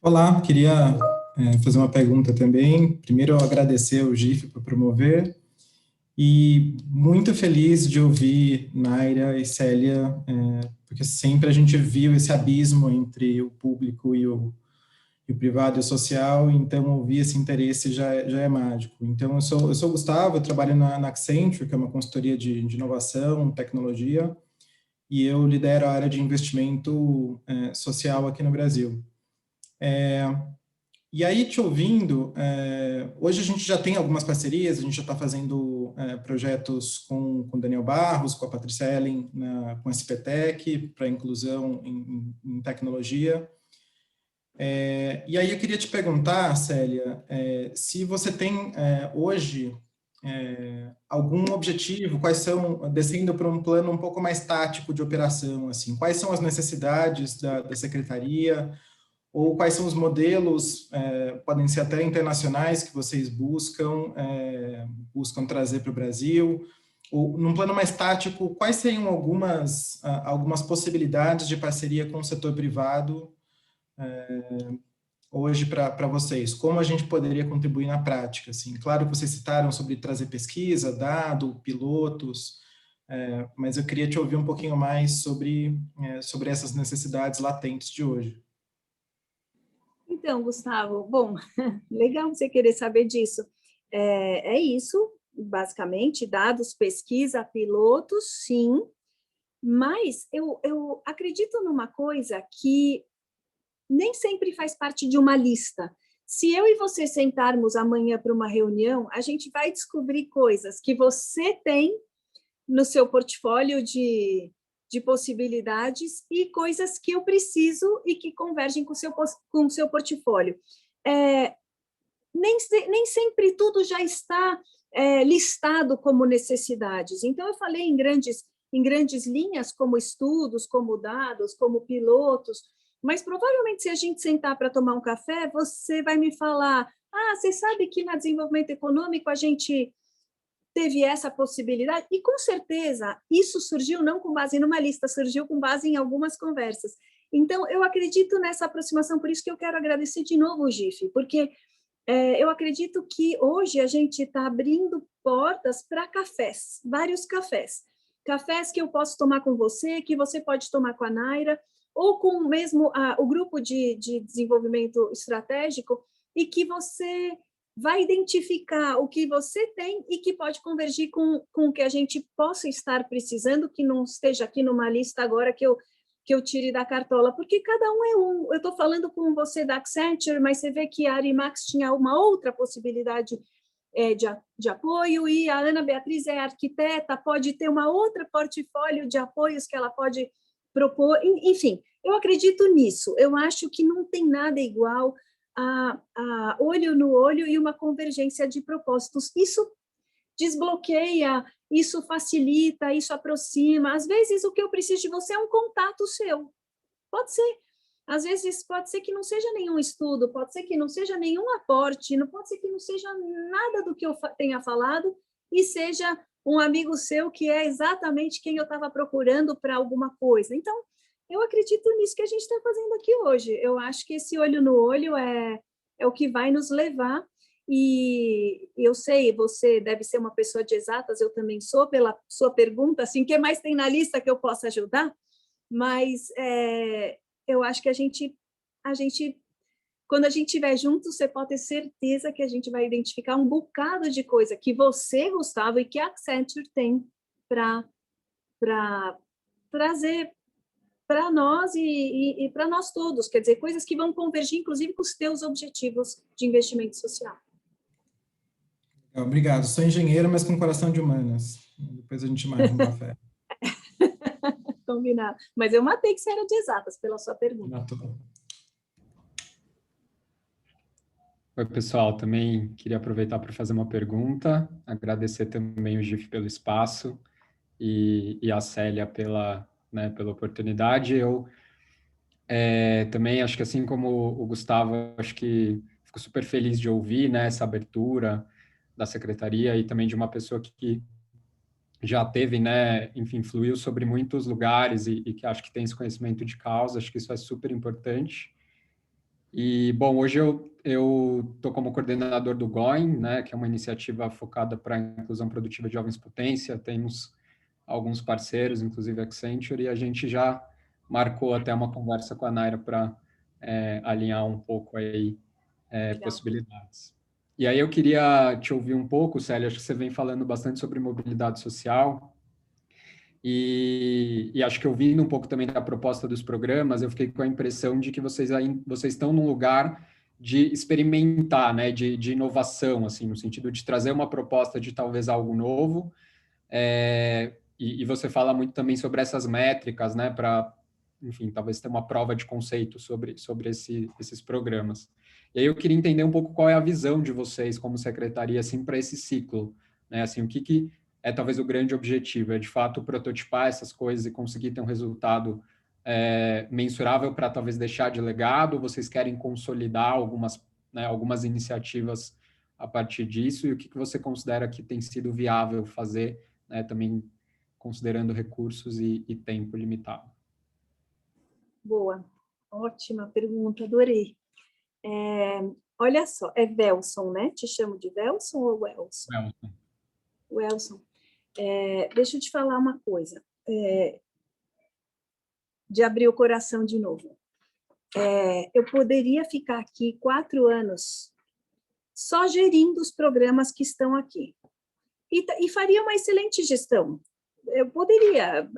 [SPEAKER 8] Olá, queria fazer uma pergunta também. Primeiro, agradecer ao GIF por promover. E muito feliz de ouvir Naira e Célia, porque sempre a gente viu esse abismo entre o público e o privado e o social, então ouvir esse interesse já é mágico. Então, eu sou Gustavo, eu trabalho na Accenture, que é uma consultoria de inovação, tecnologia, e eu lidero a área de investimento social aqui no Brasil. E aí, te ouvindo, hoje a gente já tem algumas parcerias, a gente já está fazendo projetos com o Daniel Barros, com a Patrícia Ellen, com a SPTech, para inclusão em tecnologia. E aí eu queria te perguntar, Célia, se você tem hoje algum objetivo, quais são, descendo para um plano um pouco mais tático de operação, assim, quais são as necessidades da secretaria, ou quais são os modelos, podem ser até internacionais, que vocês buscam trazer para o Brasil, ou num plano mais tático, quais seriam algumas possibilidades de parceria com o setor privado hoje para vocês? Como a gente poderia contribuir na prática? Assim? Claro que vocês citaram sobre trazer pesquisa, dado, pilotos, mas eu queria te ouvir um pouquinho mais sobre essas necessidades latentes de hoje.
[SPEAKER 4] Então, Gustavo, bom, legal você querer saber disso. É isso, basicamente, dados, pesquisa, pilotos, sim, mas eu acredito numa coisa que nem sempre faz parte de uma lista. Se eu e você sentarmos amanhã para uma reunião, a gente vai descobrir coisas que você tem no seu portfólio de possibilidades e coisas que eu preciso e que convergem com o seu portfólio. Nem sempre tudo já está listado como necessidades. Então, eu falei em grandes linhas, como estudos, como dados, como pilotos, mas provavelmente se a gente sentar para tomar um café, você vai me falar, você sabe que na desenvolvimento econômico a gente teve essa possibilidade, e com certeza isso surgiu não com base numa lista, surgiu com base em algumas conversas. Então, eu acredito nessa aproximação, por isso que eu quero agradecer de novo o GIF, porque eu acredito que hoje a gente está abrindo portas para cafés, vários cafés que eu posso tomar com você, que você pode tomar com a Naira, ou com mesmo o grupo de desenvolvimento estratégico, e que você vai identificar o que você tem e que pode convergir com o que a gente possa estar precisando, que não esteja aqui numa lista agora que eu tire da cartola, porque cada um é um. Eu estou falando com você da Accenture, mas você vê que a Arimax tinha uma outra possibilidade de apoio, e a Ana Beatriz é arquiteta, pode ter uma outra portfólio de apoios que ela pode propor, enfim, eu acredito nisso. Eu acho que não tem nada igual a olho no olho e uma convergência de propósitos. Isso desbloqueia, isso facilita, isso aproxima. Às vezes, o que eu preciso de você é um contato seu. Pode ser. Às vezes, pode ser que não seja nenhum estudo, pode ser que não seja nenhum aporte, não pode ser que não seja nada do que eu tenha falado e seja um amigo seu que é exatamente quem eu estava procurando para alguma coisa. Então, eu acredito nisso que a gente está fazendo aqui hoje. Eu acho que esse olho no olho é o que vai nos levar. E eu sei, você deve ser uma pessoa de exatas, eu também sou, pela sua pergunta, assim, o que mais tem na lista que eu possa ajudar? Mas eu acho que a gente, quando a gente estiver junto, você pode ter certeza que a gente vai identificar um bocado de coisa que você, Gustavo, e que a Accenture tem para trazer para nós e para nós todos, quer dizer, coisas que vão convergir, inclusive, com os teus objetivos de investimento social.
[SPEAKER 8] Obrigado. Sou engenheira, mas com coração de humanas. Depois a gente marca um café.
[SPEAKER 4] Combinado. Mas eu matei que você era de exatas pela sua pergunta.
[SPEAKER 8] Matou.
[SPEAKER 9] Oi, pessoal. Também queria aproveitar para fazer uma pergunta, agradecer também o GIF pelo espaço e a Célia pela oportunidade. Eu também acho que, assim como o Gustavo, acho que fico super feliz de ouvir, né, essa abertura da secretaria e também de uma pessoa que já teve, né, enfim, fluiu sobre muitos lugares e que acho que tem esse conhecimento de causa. Acho que isso é super importante. E, bom, hoje eu estou como coordenador do GOIN, né, que é uma iniciativa focada para a inclusão produtiva de jovens potência. Temos alguns parceiros, inclusive a Accenture, e a gente já marcou até uma conversa com a Naira para alinhar um pouco aí possibilidades. E aí eu queria te ouvir um pouco, Célia, acho que você vem falando bastante sobre mobilidade social, e acho que ouvindo um pouco também da proposta dos programas, eu fiquei com a impressão de que vocês estão num lugar de experimentar, né, de inovação, assim, no sentido de trazer uma proposta de talvez algo novo, e você fala muito também sobre essas métricas, né, para, enfim, talvez ter uma prova de conceito sobre esses programas. E aí eu queria entender um pouco qual é a visão de vocês como secretaria, assim, para esse ciclo, né, assim, o que é talvez o grande objetivo, é de fato prototipar essas coisas e conseguir ter um resultado mensurável para talvez deixar de legado, vocês querem consolidar algumas iniciativas a partir disso, e o que você considera que tem sido viável fazer, né, também considerando recursos e tempo limitado?
[SPEAKER 4] Boa, ótima pergunta, adorei. Olha só, é Welson, né? Te chamo de Welson ou Welson? Welson. Deixa eu te falar uma coisa, de abrir o coração de novo. Eu poderia ficar aqui 4 anos só gerindo os programas que estão aqui. E faria uma excelente gestão. Eu poderia.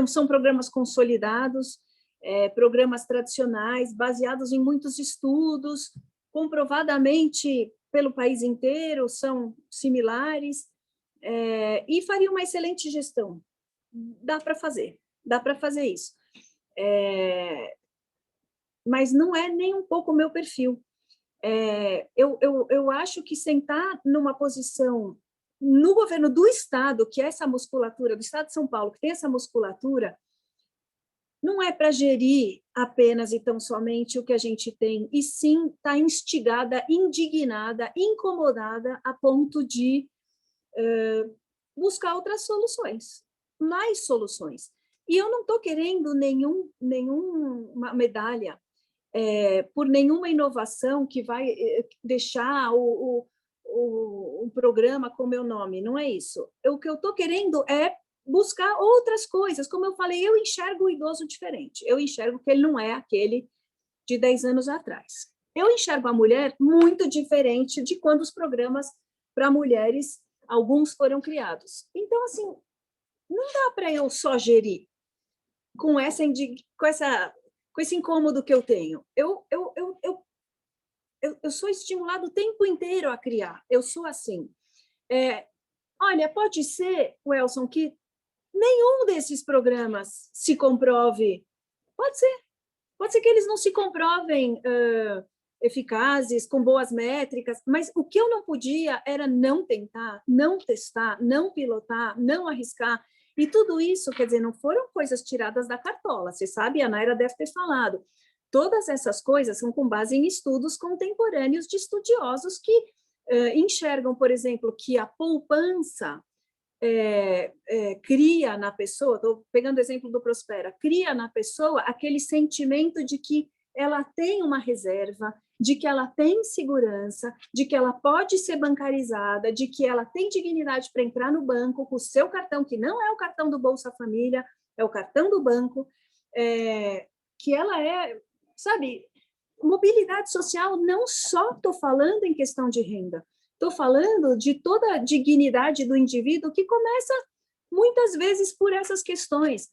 [SPEAKER 4] São programas consolidados, programas tradicionais, baseados em muitos estudos, comprovadamente pelo país inteiro, são similares, e faria uma excelente gestão. Dá para fazer isso. Mas não é nem um pouco o meu perfil. Eu acho que sentar numa posição no governo do Estado, que é essa musculatura, do Estado de São Paulo, que tem essa musculatura, não é para gerir apenas e tão somente o que a gente tem, e sim está instigada, indignada, incomodada a ponto de buscar outras soluções, mais soluções. E eu não estou querendo nenhuma medalha por nenhuma inovação que vai deixar o programa com meu nome, não é isso. O que eu estou querendo é buscar outras coisas. Como eu falei, eu enxergo o idoso diferente. Eu enxergo que ele não é aquele de 10 anos atrás. Eu enxergo a mulher muito diferente de quando os programas para mulheres, alguns foram criados. Então, assim, não dá para eu só gerir com esse incômodo que eu tenho. Eu sou estimulado o tempo inteiro a criar. Eu sou assim. Olha, pode ser, Welson, que nenhum desses programas se comprove. Pode ser que eles não se comprovem eficazes, com boas métricas, mas o que eu não podia era não tentar, não testar, não pilotar, não arriscar. E tudo isso, quer dizer, não foram coisas tiradas da cartola. Você sabe, a Naira deve ter falado. Todas essas coisas são com base em estudos contemporâneos de estudiosos que enxergam, por exemplo, que a poupança cria na pessoa, estou pegando o exemplo do Prospera, cria na pessoa aquele sentimento de que ela tem uma reserva, de que ela tem segurança, de que ela pode ser bancarizada, de que ela tem dignidade para entrar no banco com o seu cartão, que não é o cartão do Bolsa Família, é o cartão do banco, que ela sabe, mobilidade social, não só estou falando em questão de renda, estou falando de toda a dignidade do indivíduo que começa muitas vezes por essas questões.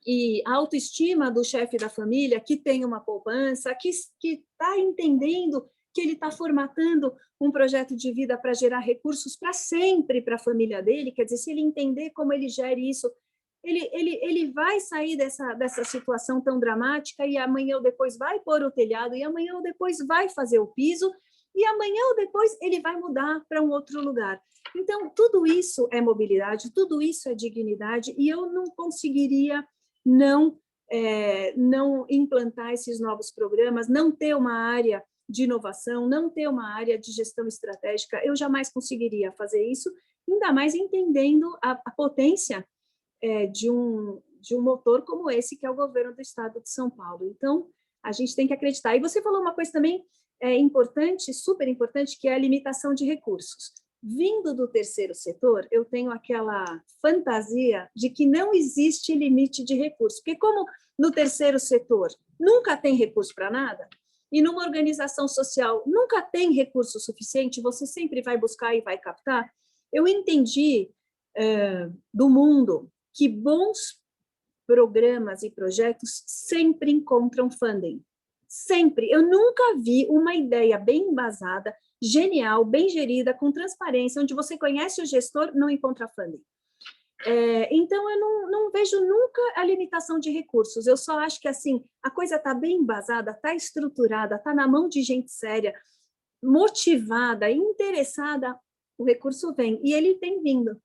[SPEAKER 4] E a autoestima do chefe da família, que tem uma poupança, que está entendendo que ele está formatando um projeto de vida para gerar recursos para sempre para a família dele, quer dizer, se ele entender como ele gere isso, ele vai sair dessa situação tão dramática e amanhã ou depois vai pôr o telhado, e amanhã ou depois vai fazer o piso, e amanhã ou depois ele vai mudar para um outro lugar. Então, tudo isso é mobilidade, tudo isso é dignidade, e eu não conseguiria não implantar esses novos programas, não ter uma área de inovação, não ter uma área de gestão estratégica, eu jamais conseguiria fazer isso, ainda mais entendendo a potência de um motor como esse, que é o governo do estado de São Paulo. Então, a gente tem que acreditar. E você falou uma coisa também importante, super importante, que é a limitação de recursos. Vindo do terceiro setor, eu tenho aquela fantasia de que não existe limite de recursos, porque como no terceiro setor nunca tem recurso para nada, e numa organização social nunca tem recurso suficiente, você sempre vai buscar e vai captar, eu entendi do mundo que bons programas e projetos sempre encontram funding. Sempre. Eu nunca vi uma ideia bem embasada, genial, bem gerida, com transparência, onde você conhece o gestor, não encontra funding. Então, eu não vejo nunca a limitação de recursos. Eu só acho que assim, a coisa está bem embasada, está estruturada, está na mão de gente séria, motivada, interessada, o recurso vem. E ele tem vindo.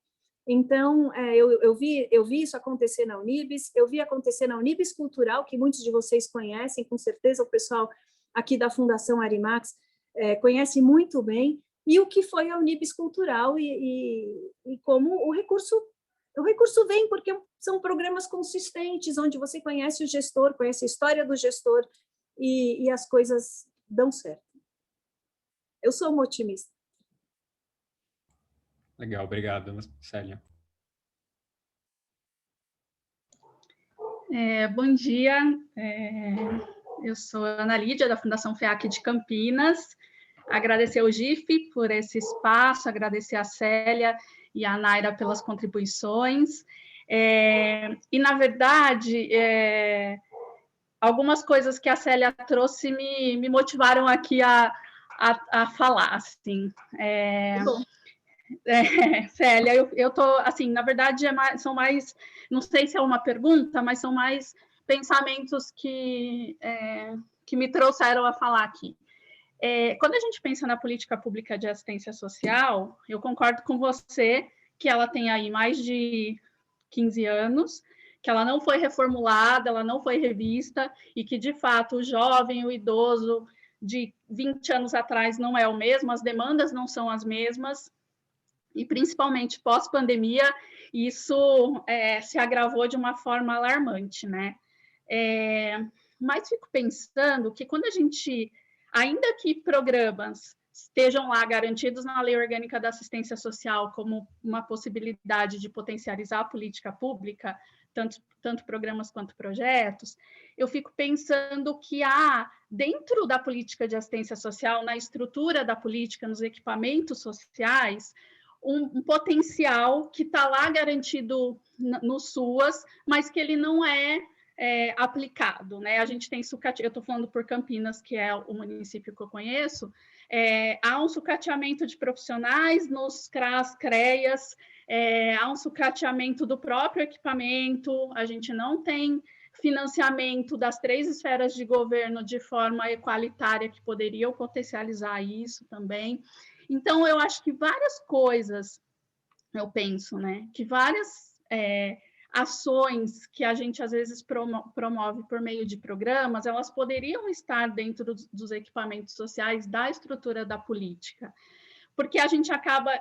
[SPEAKER 4] Então, eu vi isso acontecer na Unibis, eu vi acontecer na Unibis Cultural, que muitos de vocês conhecem, com certeza o pessoal aqui da Fundação Arimax conhece muito bem, e o que foi a Unibis Cultural e como o recurso vem, porque são programas consistentes, onde você conhece o gestor, conhece a história do gestor, e as coisas dão certo. Eu sou uma otimista.
[SPEAKER 9] Legal, obrigado, Célia.
[SPEAKER 10] Bom dia, eu sou Ana Lídia, da Fundação FEAC de Campinas. Agradecer ao GIF por esse espaço, agradecer a Célia e a Naira pelas contribuições. E, na verdade, algumas coisas que a Célia trouxe me motivaram aqui a falar, assim.
[SPEAKER 4] Bom.
[SPEAKER 10] Célia, eu tô, assim, na verdade, são mais, não sei se é uma pergunta, mas são mais pensamentos que me trouxeram a falar aqui. Quando a gente pensa na política pública de assistência social, eu concordo com você que ela tem aí mais de 15 anos, que ela não foi reformulada, ela não foi revista, e que, de fato, o jovem, o idoso de 20 anos atrás não é o mesmo, as demandas não são as mesmas, e principalmente pós-pandemia, isso se agravou de uma forma alarmante, né? Mas fico pensando que quando a gente, ainda que programas estejam lá garantidos na Lei Orgânica da Assistência Social como uma possibilidade de potencializar a política pública, tanto programas quanto projetos, eu fico pensando que há, dentro da política de assistência social, na estrutura da política, nos equipamentos sociais, um potencial que está lá garantido no SUAS, mas que ele não é aplicado, né? A gente tem sucateamento, eu estou falando por Campinas, que é o município que eu conheço, há um sucateamento de profissionais nos CRAS, CREAS, há um sucateamento do próprio equipamento, a gente não tem financiamento das 3 esferas de governo de forma equalitária que poderiam potencializar isso também. Então, eu acho que várias coisas, eu penso, né, que várias ações que a gente às vezes promove por meio de programas, elas poderiam estar dentro dos equipamentos sociais da estrutura da política, porque a gente acaba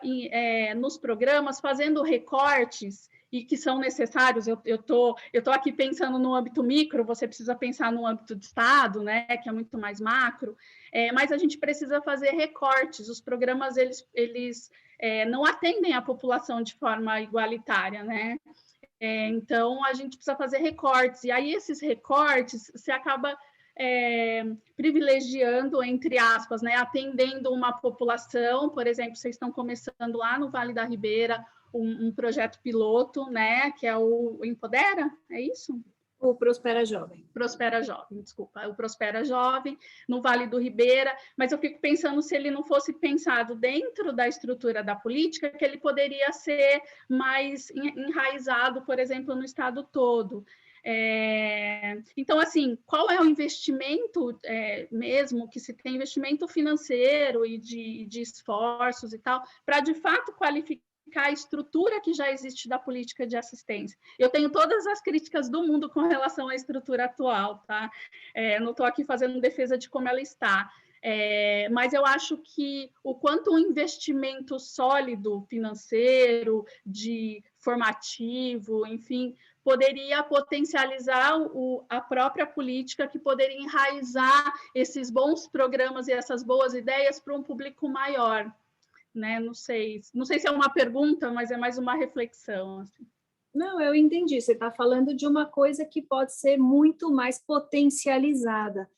[SPEAKER 10] nos programas fazendo recortes e que são necessários. Eu tô aqui pensando no âmbito micro, você precisa pensar no âmbito de Estado, né, que é muito mais macro, mas a gente precisa fazer recortes. Os programas eles não atendem a população de forma igualitária, né? Então, a gente precisa fazer recortes, e aí esses recortes se acaba privilegiando, entre aspas, né, atendendo uma população. Por exemplo, vocês estão começando lá no Vale da Ribeira um projeto piloto, né, que é o Empodera, é isso?
[SPEAKER 4] O Prospera Jovem.
[SPEAKER 10] Prospera Jovem, desculpa, o Prospera Jovem, no Vale do Ribeira, mas eu fico pensando se ele não fosse pensado dentro da estrutura da política, que ele poderia ser mais enraizado, por exemplo, no estado todo. Então, assim, qual é o investimento mesmo, que se tem investimento financeiro e de esforços e tal, para, de fato, qualificar a estrutura que já existe da política de assistência. Eu tenho todas as críticas do mundo com relação à estrutura atual, tá? Não estou aqui fazendo defesa de como ela está, mas eu acho que o quanto um investimento sólido, financeiro, de formativo, enfim, poderia potencializar a própria política, que poderia enraizar esses bons programas e essas boas ideias para um público maior. Né? Não sei se é uma pergunta, mas é mais uma reflexão. Assim.
[SPEAKER 4] Não, eu entendi. Você está falando de uma coisa que pode ser muito mais potencializada.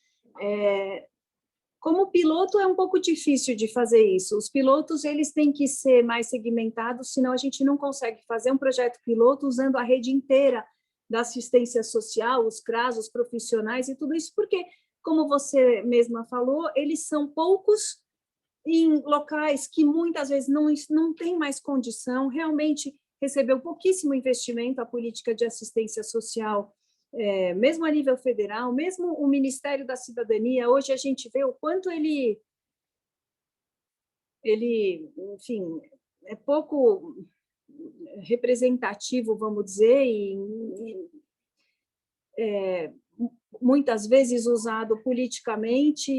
[SPEAKER 4] Como piloto é um pouco difícil de fazer isso. Os pilotos eles têm que ser mais segmentados, senão a gente não consegue fazer um projeto piloto usando a rede inteira da assistência social, os CRAS, os profissionais e tudo isso, porque, como você mesma falou, eles são poucos em locais que muitas vezes não tem mais condição, realmente recebeu pouquíssimo investimento a política de assistência social, mesmo a nível federal, mesmo o Ministério da Cidadania. Hoje a gente vê o quanto ele enfim, é pouco representativo, vamos dizer, e muitas vezes usado politicamente.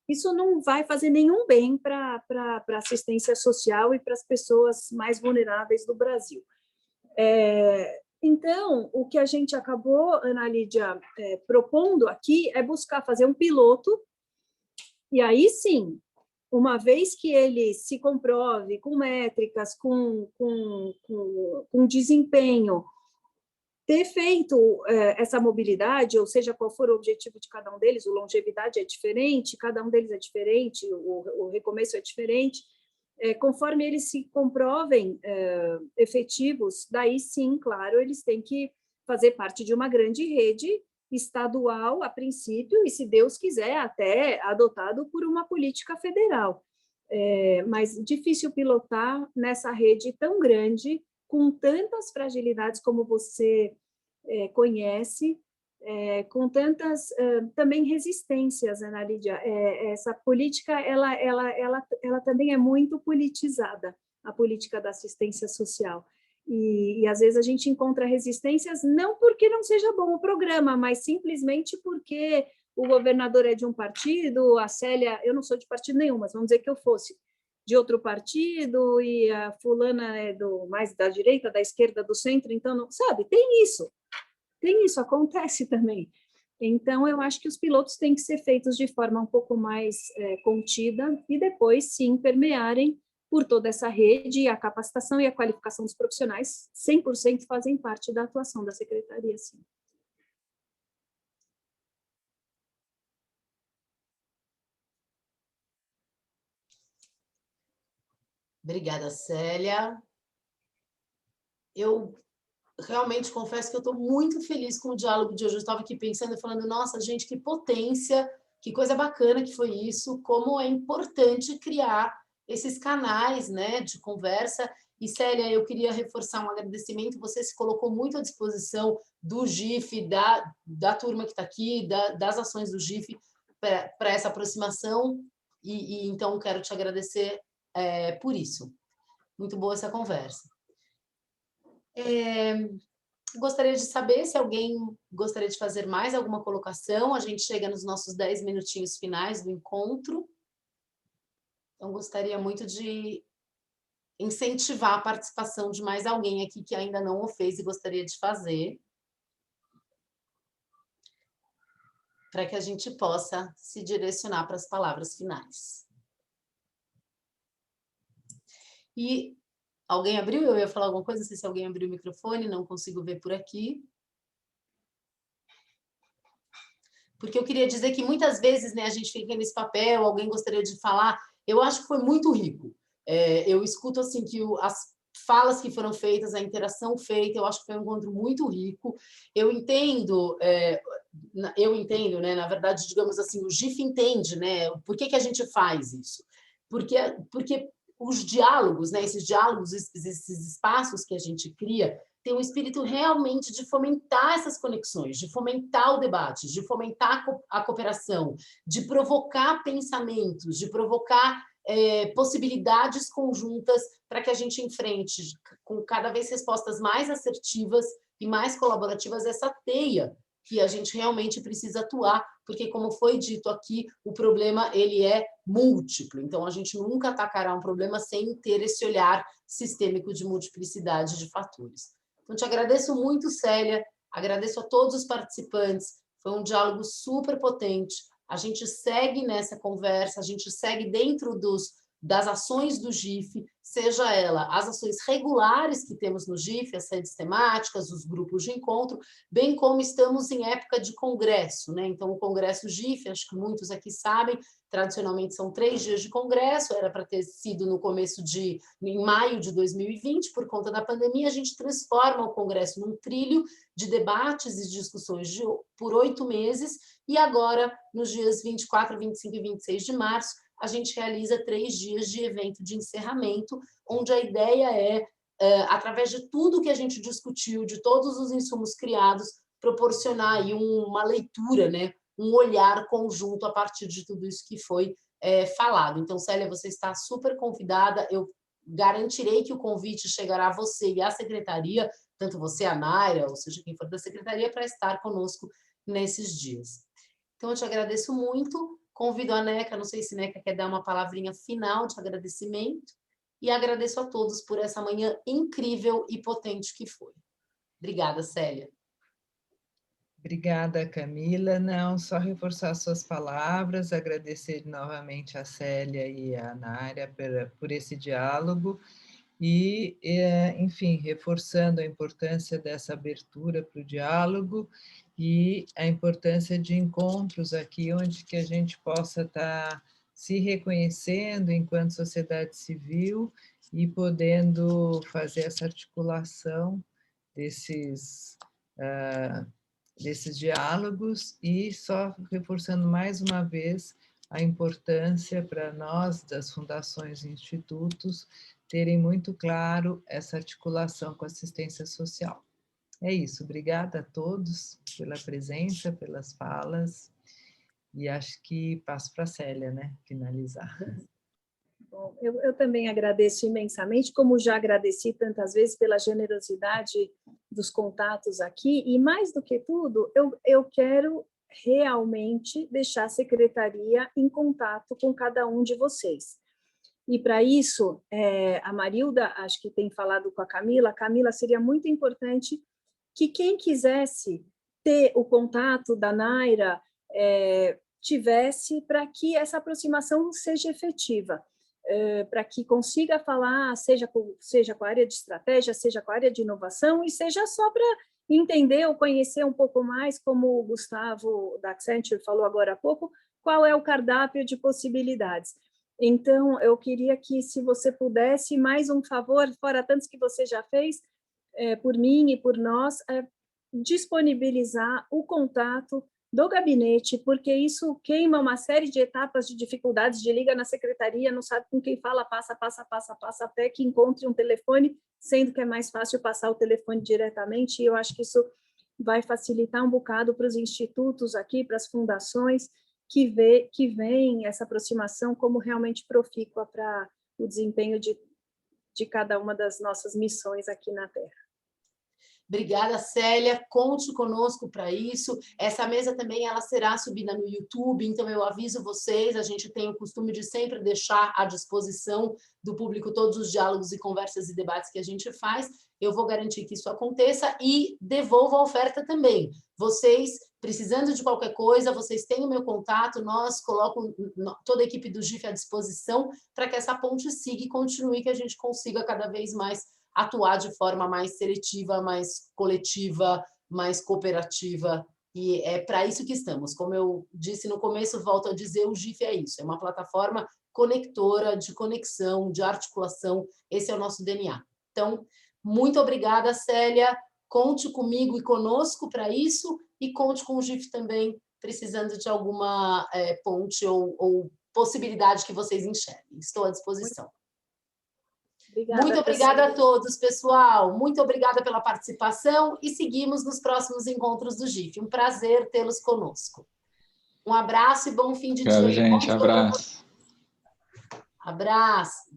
[SPEAKER 4] Isso não vai fazer nenhum bem para a assistência social e para as pessoas mais vulneráveis do Brasil. Então, o que a gente acabou, Ana Lídia, propondo aqui é buscar fazer um piloto, e aí sim, uma vez que ele se comprove com métricas, com desempenho, ter feito essa mobilidade, ou seja, qual for o objetivo de cada um deles, o longevidade é diferente, cada um deles é diferente, o recomeço é diferente, conforme eles se comprovem efetivos, daí sim, claro, eles têm que fazer parte de uma grande rede estadual, a princípio, e, se Deus quiser, até adotado por uma política federal. Mas difícil pilotar nessa rede tão grande, com tantas fragilidades como você conhece, com tantas também resistências, Ana Lídia. Essa política ela também é muito politizada, a política da assistência social. E às vezes a gente encontra resistências não porque não seja bom o programa, mas simplesmente porque o governador é de um partido, a Célia, eu não sou de partido nenhum, mas vamos dizer que eu fosse de outro partido, e a fulana é mais da direita, da esquerda, do centro, então, não, sabe, tem isso, acontece também. Então, eu acho que os pilotos têm que ser feitos de forma um pouco mais contida, e depois, sim, permearem por toda essa rede, e a capacitação e a qualificação dos profissionais 100% fazem parte da atuação da Secretaria, sim.
[SPEAKER 1] Obrigada, Célia. Eu realmente confesso que eu estou muito feliz com o diálogo de hoje. Eu estava aqui pensando e falando, nossa, gente, que potência, que coisa bacana que foi isso, como é importante criar esses canais, né, de conversa. E, Célia, eu queria reforçar um agradecimento, você se colocou muito à disposição do GIF, da turma que está aqui, das ações do GIF para essa aproximação, e então quero te agradecer por isso. Muito boa essa conversa. Gostaria de saber se alguém gostaria de fazer mais alguma colocação. A gente chega nos nossos 10 minutinhos finais do encontro. Então, gostaria muito de incentivar a participação de mais alguém aqui que ainda não o fez e gostaria de fazer, para que a gente possa se direcionar para as palavras finais. E alguém abriu? Eu ia falar alguma coisa, não sei se alguém abriu o microfone, não consigo ver por aqui. Porque eu queria dizer que muitas vezes, né, a gente fica nesse papel, alguém gostaria de falar, eu acho que foi muito rico. Eu escuto assim que as falas que foram feitas, a interação feita, eu acho que foi um encontro muito rico. Eu entendo, né, na verdade, digamos assim, o GIF entende, né, por que a gente faz isso. Porque os diálogos, né, esses diálogos, esses espaços que a gente cria, tem um espírito realmente de fomentar essas conexões, de fomentar o debate, de fomentar a cooperação, de provocar pensamentos, de provocar possibilidades conjuntas para que a gente enfrente, com cada vez respostas mais assertivas e mais colaborativas, essa teia que a gente realmente precisa atuar, porque, como foi dito aqui, o problema ele é múltiplo. Então, a gente nunca atacará um problema sem ter esse olhar sistêmico de multiplicidade de fatores. Então, te agradeço muito, Célia, agradeço a todos os participantes, foi um diálogo super potente, a gente segue nessa conversa, a gente segue dentro das ações do GIF, seja ela as ações regulares que temos no GIF, as redes temáticas, os grupos de encontro, bem como estamos em época de congresso, né? Então, o congresso GIF, acho que muitos aqui sabem, tradicionalmente são 3 dias de congresso, era para ter sido em maio de 2020, por conta da pandemia, a gente transforma o congresso num trilho de debates e discussões por 8 meses, e agora, nos dias 24, 25 e 26 de março, a gente realiza 3 dias de evento de encerramento, onde a ideia através de tudo que a gente discutiu, de todos os insumos criados, proporcionar aí uma leitura, né? Um olhar conjunto a partir de tudo isso que foi falado. Então, Célia, você está super convidada, eu garantirei que o convite chegará a você e à secretaria, tanto você, a Naira, ou seja, quem for da secretaria, para estar conosco nesses dias. Então, eu te agradeço muito, convido a Neca, não sei se a Neca quer dar uma palavrinha final de agradecimento, e agradeço a todos por essa manhã incrível e potente que foi. Obrigada, Célia.
[SPEAKER 2] Obrigada, Camila. Não, só reforçar suas palavras, agradecer novamente a Célia e a Nária por esse diálogo e, enfim, reforçando a importância dessa abertura para o diálogo e a importância de encontros aqui onde que a gente possa estar se reconhecendo enquanto sociedade civil e podendo fazer essa articulação desses diálogos e só reforçando mais uma vez a importância para nós, das fundações e institutos, terem muito claro essa articulação com a assistência social. É isso, obrigada a todos pela presença, pelas falas, e acho que passo para a Célia, né, finalizar.
[SPEAKER 4] Bom, eu também agradeço imensamente, como já agradeci tantas vezes pela generosidade dos contatos aqui, e mais do que tudo, eu quero realmente deixar a secretaria em contato com cada um de vocês. E para isso, a Marilda, acho que tem falado com a Camila, seria muito importante que quem quisesse ter o contato da Naira tivesse, para que essa aproximação seja efetiva. Para que consiga falar, seja com a área de estratégia, seja com a área de inovação, e seja só para entender ou conhecer um pouco mais, como o Gustavo da Accenture falou agora há pouco, qual é o cardápio de possibilidades. Então, eu queria que, se você pudesse, mais um favor, fora tantos que você já fez, por mim e por nós, disponibilizar o contato do gabinete, porque isso queima uma série de etapas de dificuldades, de liga na secretaria, não sabe com quem fala, passa, até que encontre um telefone, sendo que é mais fácil passar o telefone diretamente, e eu acho que isso vai facilitar um bocado para os institutos aqui, para as fundações, que veem essa aproximação como realmente profícua para o desempenho de cada uma das nossas missões aqui na Terra.
[SPEAKER 1] Obrigada, Célia. Conte conosco para isso. Essa mesa também ela será subida no YouTube, então eu aviso vocês, a gente tem o costume de sempre deixar à disposição do público todos os diálogos e conversas e debates que a gente faz. Eu vou garantir que isso aconteça e devolvo a oferta também. Vocês, precisando de qualquer coisa, vocês têm o meu contato, nós colocamos toda a equipe do GIF à disposição para que essa ponte siga e continue, que a gente consiga cada vez mais atuar de forma mais seletiva, mais coletiva, mais cooperativa, e é para isso que estamos. Como eu disse no começo, volto a dizer, o GIF é isso, é uma plataforma conectora, de conexão, de articulação, esse é o nosso DNA. Então, muito obrigada, Célia, conte comigo e conosco para isso, e conte com o GIF também, precisando de alguma ponte ou possibilidade que vocês enxerguem. Estou à disposição.
[SPEAKER 4] Obrigada,
[SPEAKER 1] muito obrigada a todos, pessoal. Muito obrigada pela participação e seguimos nos próximos encontros do GIF. Um prazer tê-los conosco. Um abraço e bom fim de dia.
[SPEAKER 11] Obrigado, gente. Abraço.
[SPEAKER 1] Abraço.